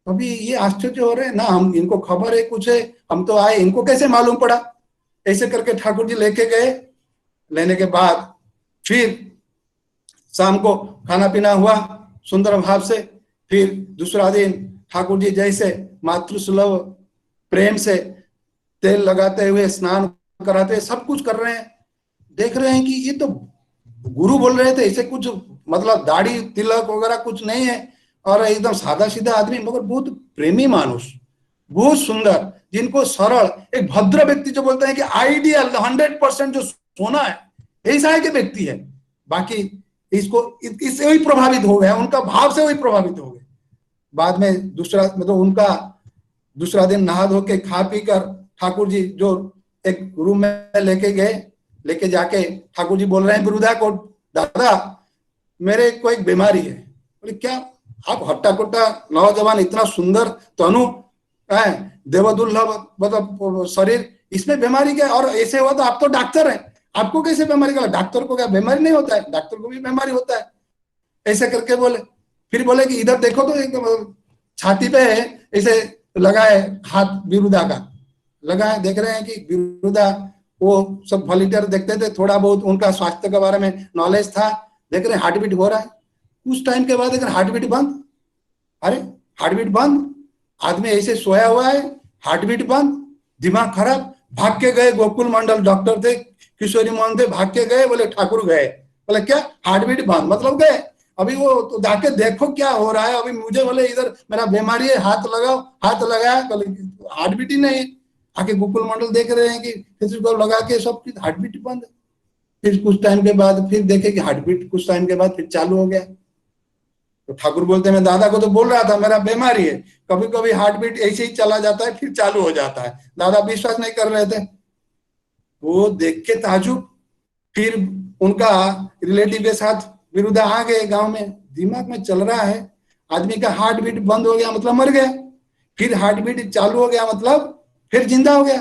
अभी ये आश्चर्य हो रहे हैं ना, हम इनको खबर है कुछ है, हम तो आए, इनको कैसे मालूम पड़ा। ऐसे करके ठाकुर जी लेके गए। लेने के बाद फिर शाम को खाना पीना हुआ सुंदर भाव से। फिर दूसरा दिन ठाकुर जी जैसे मातृसुलभ प्रेम से तेल लगाते हुए स्नान कराते, सब कुछ कर रहे हैं। देख रहे हैं कि ये तो गुरु बोल रहे थे, ऐसे कुछ मतलब दाढ़ी तिलक वगैरह कुछ नहीं है, और एकदम सादा सीधा आदमी, मगर बहुत प्रेमी मानुष, बहुत सुंदर, जिनको सरल, एक भद्र व्यक्ति जो बोलते हैं कि आइडियल 100% जो सोना है, ऐसा है कि व्यक्ति है। बाकी इसको इससे वही प्रभावित हो गया, उनका भाव से वही प्रभावित हो गए। बाद में दूसरा मतलब उनका दूसरा दिन नहा धो के खा पी कर ठाकुर जी जो एक रूम में लेके गए, लेके जाके ठाकुर जी बोल रहे हैं विरुद्धा को, दादा मेरे को एक बीमारी है। बोले क्या? आप हट्टा कुट्टा नौजवान, इतना सुंदर तनु है, देवदुल्लभ मतलब शरीर, इसमें बीमारी क्या? और ऐसे हुआ तो आप तो डॉक्टर हैं, आपको कैसे बीमारी का? डॉक्टर को क्या बीमारी नहीं होता है? डॉक्टर को भी बीमारी होता है। ऐसे करके बोले। फिर बोले कि इधर देखो तो एकदम छाती पे ऐसे लगाए हाथ विरुद्धा का, लगाए, देख रहे हैं कि विरुद्धा वो सब वॉलंटियर देखते थे, थोड़ा बहुत उनका स्वास्थ्य के बारे में नॉलेज था। देख रहे हैं हार्ट बीट हो रहा है। कुछ टाइम के बाद देख रहे हार्ट बीट बंद। अरे हार्ट बीट बंद, आदमी ऐसे सोया हुआ है, हार्ट बीट बंद, दिमाग खराब। भाग के गए, गोकुल मंडल डॉक्टर थे, किशोरी मोहन थे, भाग के गए, बोले ठाकुर गए। बोले क्या? हार्ट बीट बंद मतलब गए? अभी वो तो जाके देखो क्या हो रहा है। अभी मुझे बोले इधर मेरा बीमारी है, हाथ लगाओ, हाथ लगाया, हार्ट बीट ही नहीं है। आके गोकुल मंडल देख रहे हैं कि फिजिकल लगा के सब चीज, हार्ट बीट बंद है। फिर कुछ टाइम के बाद फिर देखे कि हार्ट बीट कुछ टाइम के बाद फिर चालू हो गया। तो ठाकुर बोलते हैं मैं दादा को तो बोल रहा था मेरा बीमारी है, कभी कभी हार्ट बीट ऐसे ही चला जाता है फिर चालू हो जाता है। दादा विश्वास नहीं कर रहे थे। वो देख के ताजुब। फिर उनका रिलेटिव के साथ विरुद्धा आ गए गांव में। दिमाग में चल रहा है आदमी का हार्ट बीट बंद हो गया मतलब मर गया, फिर हार्ट बीट चालू हो गया मतलब फिर जिंदा हो गया।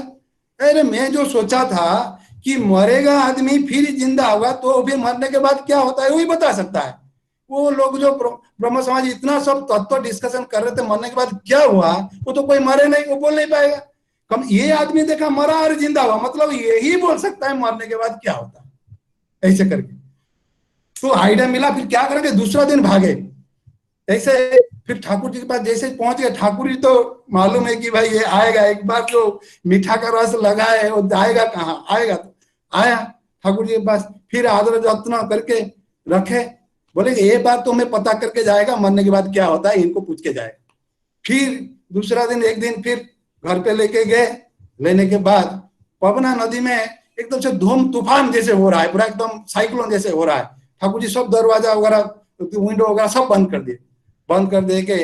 अरे मैं जो सोचा था कि मरेगा आदमी फिर जिंदा होगा, तो फिर मरने के बाद क्या होता है वही बता सकता है। वो लोग जो ब्रह्म समाज इतना सब तत्व डिस्कशन कर रहे थे, मरने के बाद क्या हुआ, वो तो कोई मरे नहीं, वो बोल नहीं पाएगा। कम ये आदमी देखा मरा और जिंदा हुआ, मतलब यही बोल सकता है मरने के बाद क्या होता है। ऐसे करके तो आइडिया मिला। फिर क्या करेंगे, दूसरा दिन भागे ऐसे। फिर ठाकुर जी के पास जैसे पहुंच गए, ठाकुर जी तो मालूम है कि भाई ये आएगा, एक बार जो मीठा का रस लगा है वो जाएगा कहाँ, आएगा। तो आया ठाकुर जी के पास, फिर आदर जत्न करके रखे। बोले ये बार तो हमें पता करके जाएगा मरने के बाद क्या होता है, इनको पूछ के जाएगा। फिर दूसरा दिन एक दिन फिर घर पे लेके गए। लेने के बाद पवना नदी में एकदम से धूम तूफान जैसे हो रहा है, पूरा एकदम साइक्लोन जैसे हो रहा है। ठाकुर जी सब दरवाजा वगैरह विंडो वगैरह सब बंद कर दिए। बंद कर दे के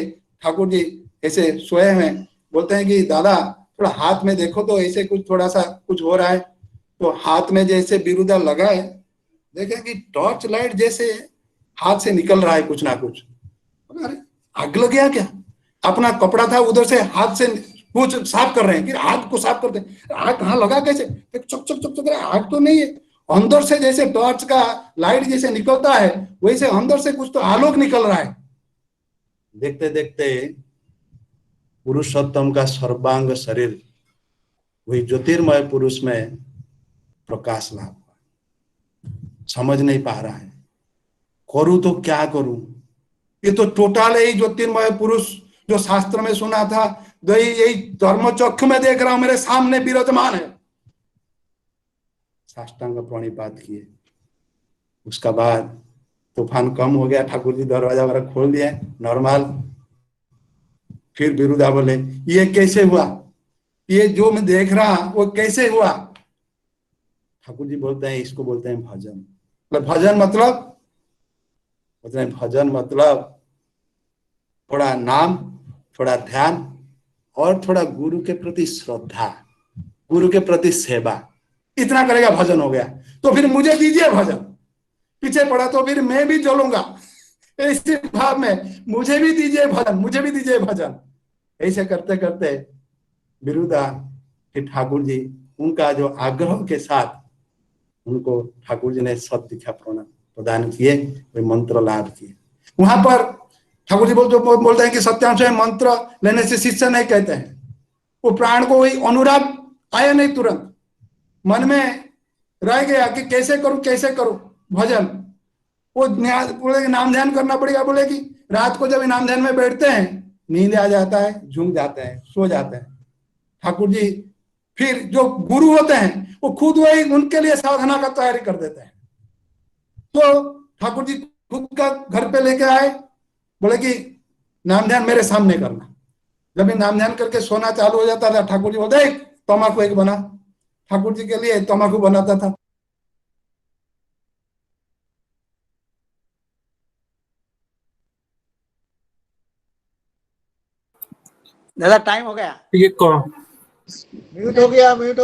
ठाकुर जी ऐसे सोए हैं। बोलते हैं कि दादा थोड़ा हाथ में देखो तो ऐसे कुछ थोड़ा सा कुछ हो रहा है। तो हाथ में जैसे विरुद्धा लगाए, देखें कि टॉर्च लाइट जैसे हाथ से निकल रहा है कुछ ना कुछ। अरे आग लग गया क्या? अपना कपड़ा था उधर से हाथ से कुछ साफ कर रहे हैं, कि आग को साफ करते हैं। आग कहाँ लगा कैसे? चक चक चक चक, आग तो नहीं है। अंदर से जैसे टॉर्च का लाइट जैसे निकलता है वैसे अंदर से कुछ तो आलोक निकल रहा है। देखते देखते पुरुषोत्तम का सर्वांग शरीर वही ज्योतिर्मय पुरुष में प्रकाश लाभ हुआ। समझ नहीं पा रहा है करूं तो क्या करूं। ये तो टोटल यही ज्योतिर्मय पुरुष जो शास्त्र में सुना था, यही धर्मचक्षु में देख रहा हूं, मेरे सामने विराजमान है। साष्टांग प्रणिपात किए। उसका बाद तूफान कम हो गया, ठाकुर जी दरवाजा वगैरह खोल दिया नॉर्मल। फिर विरुद्धा बोले ये कैसे हुआ, ये जो मैं देख रहा वो कैसे हुआ? ठाकुर जी बोलते हैं इसको बोलते हैं भजन। भजन मतलब भजन मतलब थोड़ा नाम, थोड़ा ध्यान और थोड़ा गुरु के प्रति श्रद्धा, गुरु के प्रति सेवा, इतना करेगा भजन हो गया। तो फिर मुझे दीजिए भजन, पीछे पड़ा तो फिर मैं भी जलूंगा इसी भाव में, मुझे भी दीजिए भजन, मुझे भी दीजिए भजन। ऐसे करते करते बिरुदा कि ठाकुर जी उनका जो आग्रह के साथ उनको ठाकुर जी ने सब दीक्षा प्रदान किए, वे मंत्र लाभ किए। वहां पर ठाकुर जी बोलते हैं कि सत्यांश मंत्र लेने से शिष्य नहीं कहते हैं, वो प्राण को वही अनुराग आया नहीं, तुरंत मन में रह गया कि कैसे करूं भजन। वो बोले नाम ध्यान करना पड़ेगा, बोले कि रात को जब नाम ध्यान में बैठते हैं नींद आ जाता है, झूम जाते हैं, सो जाते हैं। ठाकुर जी फिर जो गुरु होते हैं वो खुद वही उनके लिए साधना का तैयारी कर देते हैं। तो ठाकुर जी खुद का घर पे लेके आए, बोले कि नाम ध्यान मेरे सामने करना। जब नाम ध्यान करके सोना चालू हो जाता था, ठाकुर जी बोलते देख तम्बाकू एक बना, ठाकुर जी के लिए तम्बाकू बनाता था। दादा टाइम हो गया, ये कौन म्यूट हो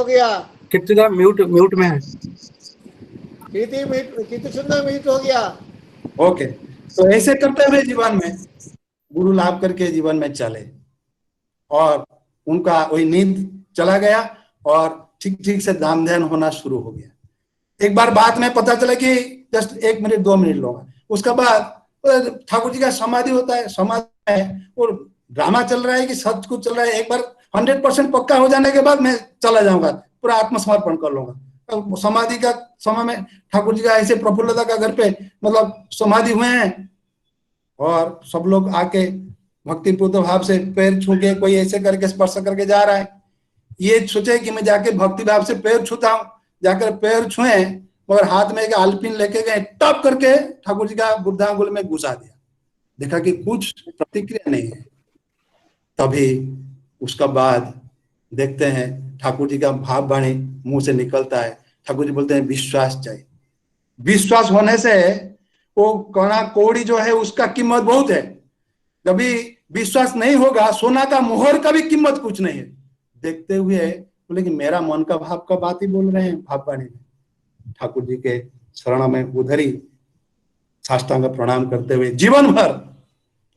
गया कितना म्यूट में है? कितनी सुंदर म्यूट हो गया। ओके, तो ऐसे करते हुए जीवन में गुरु लाभ करके जीवन में चले और उनका वही नींद चला गया और ठीक ठीक से नाम ध्यान होना शुरू हो गया। एक बार बाद में पता चला कि जस्ट 1 मिनट 2 मिनट लूंगा, उसके बाद ठाकुर जी का समाधि होता है, समाधि में और ड्रामा चल रहा है कि सच कुछ चल रहा है। एक बार 100% पक्का हो जाने के बाद मैं चला जाऊंगा, पूरा आत्मसमर्पण कर लूंगा। तो समाधि का समय में ठाकुर जी का ऐसे प्रफुल्लता का घर पे मतलब समाधि हुए हैं और सब लोग आके भक्तिपूर्ण भाव से पैर छू के, कोई ऐसे करके स्पर्श करके जा रहा है, ये सोचे कि मैं जाके भक्ति भाव से पैर छूता हूँ, जाकर पैर छुए मगर हाथ में एक आलपिन लेके गए, टप करके ठाकुर जी का बुद्धांगुल में घुसा दिया। देखा कि कुछ प्रतिक्रिया नहीं है। तभी उसका बाद देखते हैं ठाकुर जी का भाव वाणी मुंह से निकलता है। ठाकुर जी बोलते हैं विश्वास चाहिए, विश्वास होने से वो कणा कौड़ी जो है उसका कीमत बहुत है। जब भी विश्वास नहीं होगा, सोना का मोहर का भी कीमत कुछ नहीं है। देखते हुए बोले कि मेरा मन का भाव का बात ही बोल रहे हैं भाववाणी में। ठाकुर जी के शरण में उधर ही साष्टांग प्रणाम करते हुए जीवन भर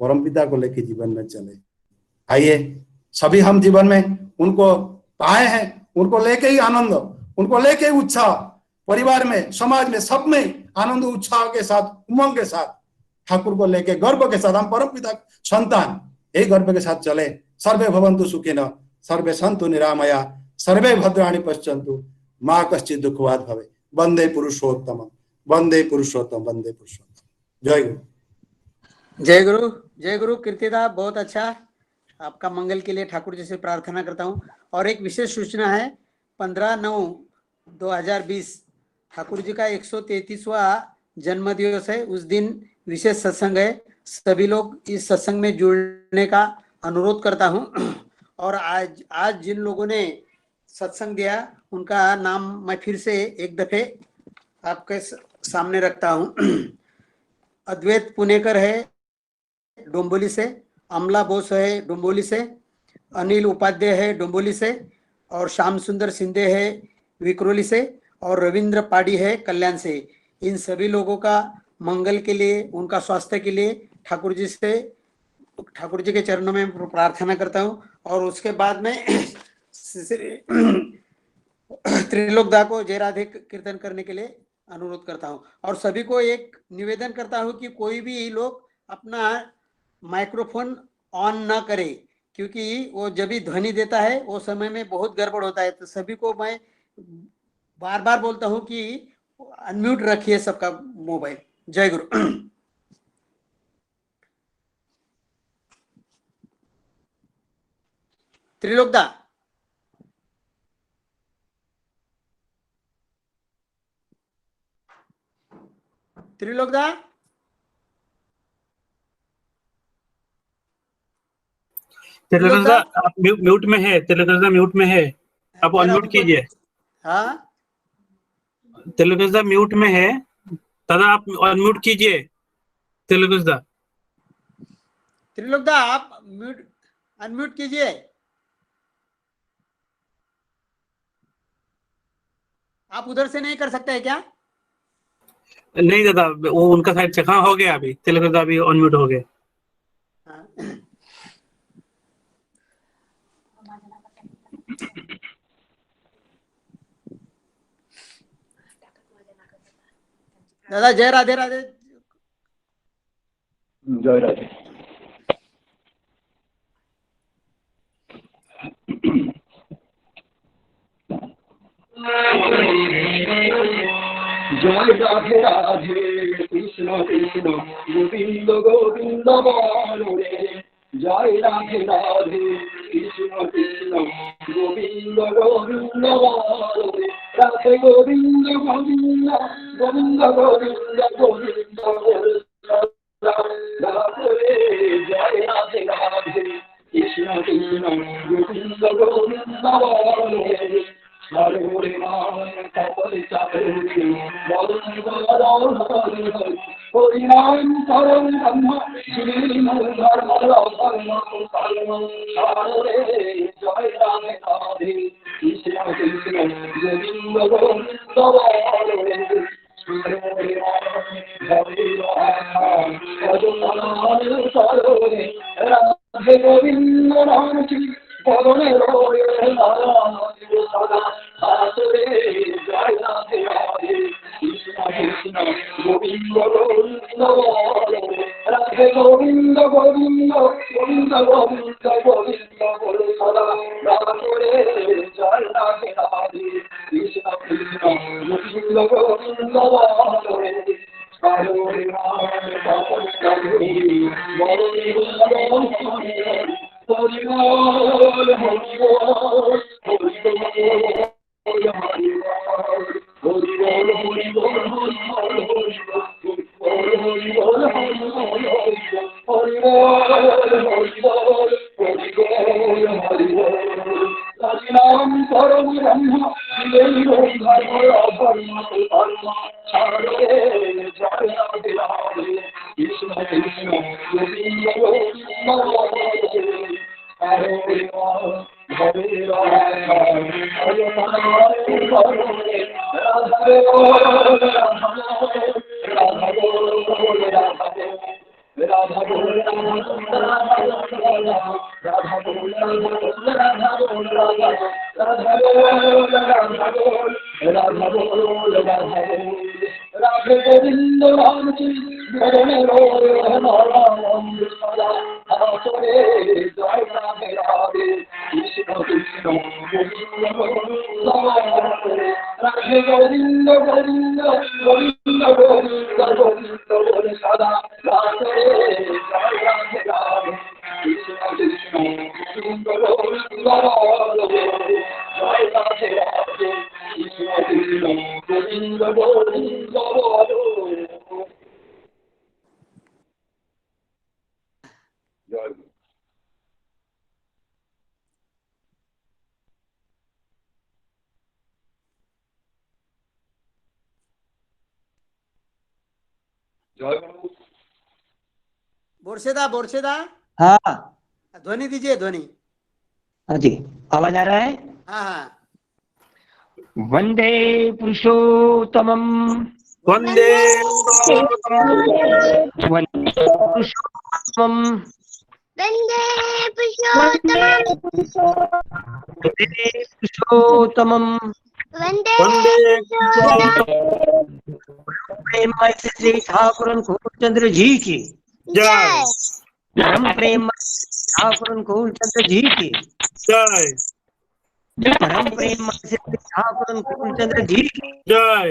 परमपिता को लेके जीवन में चले। आइए सभी हम जीवन में उनको पाए हैं, उनको लेके ही आनंद, उनको लेके ही उत्साह, परिवार में, समाज में, सब में आनंद उत्साह के साथ, उमंग के साथ, ठाकुर को लेके गर्व के साथ हम परमपिता संतान यही गर्व के साथ चले। सर्वे भवन्तु सुखिनः, सर्वे सन्तु निरामया, सर्वे भद्राणि पश्यन्तु, मा कश्चित् दुःखभाग् भवेत्। वंदे पुरुषोत्तम, वंदे पुरुषोत्तम, वंदे पुरुषोत्तम। जय गुरु। जय गुरु, जय गुरु। कीर्तिदा बहुत अच्छा, आपका मंगल के लिए ठाकुर जी से प्रार्थना करता हूँ। और एक विशेष सूचना है, 15/9/2020 ठाकुर जी का 133वां जन्म दिवस है। उस दिन विशेष सत्संग है, सभी लोग इस सत्संग में जुड़ने का अनुरोध करता हूँ। और आज जिन लोगों ने सत्संग दिया उनका नाम मैं फिर से एक दफे आपके सामने रखता हूँ। अद्वैत पुणेकर है डोंबोली से, अमला बोस है डोंबोली से, अनिल उपाध्याय है डोंबोली से, और श्याम सुंदर सिंधे है विक्रोली से, और रविंद्र पाड़ी है कल्याण से। इन सभी लोगों का मंगल के लिए, उनका स्वास्थ्य के लिए ठाकुर जी के चरणों में प्रार्थना करता हूँ। और उसके बाद में त्रिलोकदा को जय राधे कीर्तन करने के लिए अनुरोध करता हूँ। और सभी को एक निवेदन करता हूँ कि कोई भी लोग अपना माइक्रोफोन ऑन ना करे, क्योंकि वो जब भी ध्वनि देता है वो समय में बहुत गड़बड़ होता है। तो सभी को मैं बार बार बोलता हूँ कि अनम्यूट रखिए सबका मोबाइल। जय गुरु। त्रिलोकदा, त्रिलोकदा, तिलकदा आप म्यूट में है, तिलकदा म्यूट में है, आप अनम्यूट कीजिए। हाँ तिलकदा म्यूट में है, दादा आप अनम्यूट कीजिए। तिलकदा त्रिलोकदा आप अनम्यूट कीजिए। आप उधर से नहीं कर सकते हैं क्या? नहीं दादा, वो उनका साइड से हाँ हो गया, अभी तेलुगु दादा अभी अनम्यूट हो गए। दादा जय राधे राधे। जय राधे। जय राधे राधे कृष्ण कृष्ण गोविंद गोविंद बोलो रे। जय राधे राधे कृष्ण कृष्ण गोविंद गोविंद बोलो रे। राधे गोविंद गोविंद गोविंद गोविंद गोविंद बोलो राधे। जय राधे राधे कृष्ण कृष्ण गोविंद गोविंद बोलो रे। हरे हरे नाम कपल चाहे बोल बोल हरि हरि हरि नाम परम ब्रह्म श्री धर्म धर्म धर्म हरे। जय राधे राधे कृष्ण कृष्ण गोविंद गोविंद बोलो रे। हरे हरे हरे राम राधे गोविंद राम श्री बोले रोय सदा आसुरे। जय राधे राधे कृष्ण कृष्ण गोविंद गोविंद बोलो रे। राधे गोविंद गोविंद गोविंद गोविंद गोविंद बोलो सदा आसुरे। जय राधे राधे कृष्ण कृष्ण गोविंद गोविंद बोलो रे। हरे राम कपल चाहे बोल बोल हरि बोल हरि बोल हरि नाम परम ब्रह्म जय राधे राधे कृष्ण कृष्ण गोविंद गोविंद हरे हरे राधा बोल राधे गोविंद राम जी जय राधे राधे कृष्ण कृष्ण राधे गोविंद गोविंद गोविंद गोविंद गोविंद सदा जय राधे राधे कृष्ण कृष्ण गोविंद गोविंद जय राधे राधे कृष्ण कृष्ण गोविंद गोविंद जय बोरसेदा बोरसेदा हाँ ध्वनि दीजिए ध्वनि। हाँ जी, आवाज आ रहा है। हाँ हाँ वंदे पुरुषोत्तमम वंदे वंदे पुरुषोत्तमम वंदे पुरुषोत्तमम प्रेम श्री ठाकुर खूबचंद्र जी की जय। परम प्रेम ठाकुर खूबचंद्र जी की जय। परम प्रेम श्री ठाकुर खूबचंद्र जी की जय।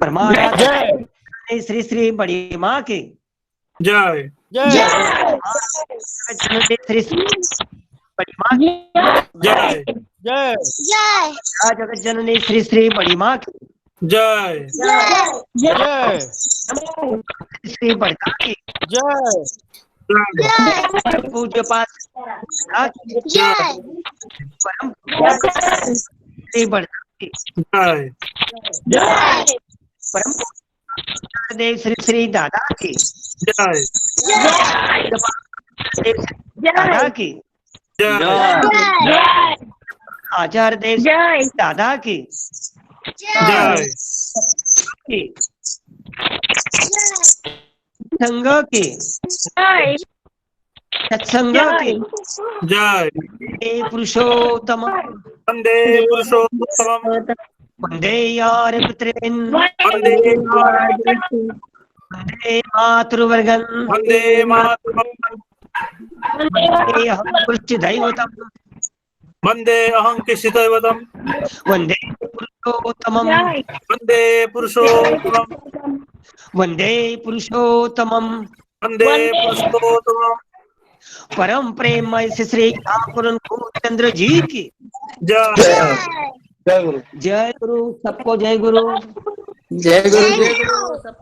परमाराध्य श्री श्री बड़ी माँ की जय। श्री श्री बड़ी माँ की जय। जगत जननी श्री श्री बड़ी माँ की जय। श्री बड़का की पूज्य पाठ परम श्री बड़का की परम देव श्री श्री दादा की जय। दादा की आचार्य देव दादा की जय की संग की सत्संग की जय हे पुरुषोत्तम वंदे पुरुषोत्तमं वंदे यार पितॄन् वंदे वंदे मातृवर्गन् वंदे मातरम् वंदे अहं कृष्णदैवतम् वंदे अहं कृष्णदैवतम् वंदे पुरुषोत्तमम् वंदे पुरुषोत्तमं वंदे पुरुषोत्तमम् वंदे पुरुषोत्तमं परम प्रेम से श्री ठाकुर चंद्र जी की जय जय गुरु। जय गुरु। सबको जय गुरु। जय गुरु।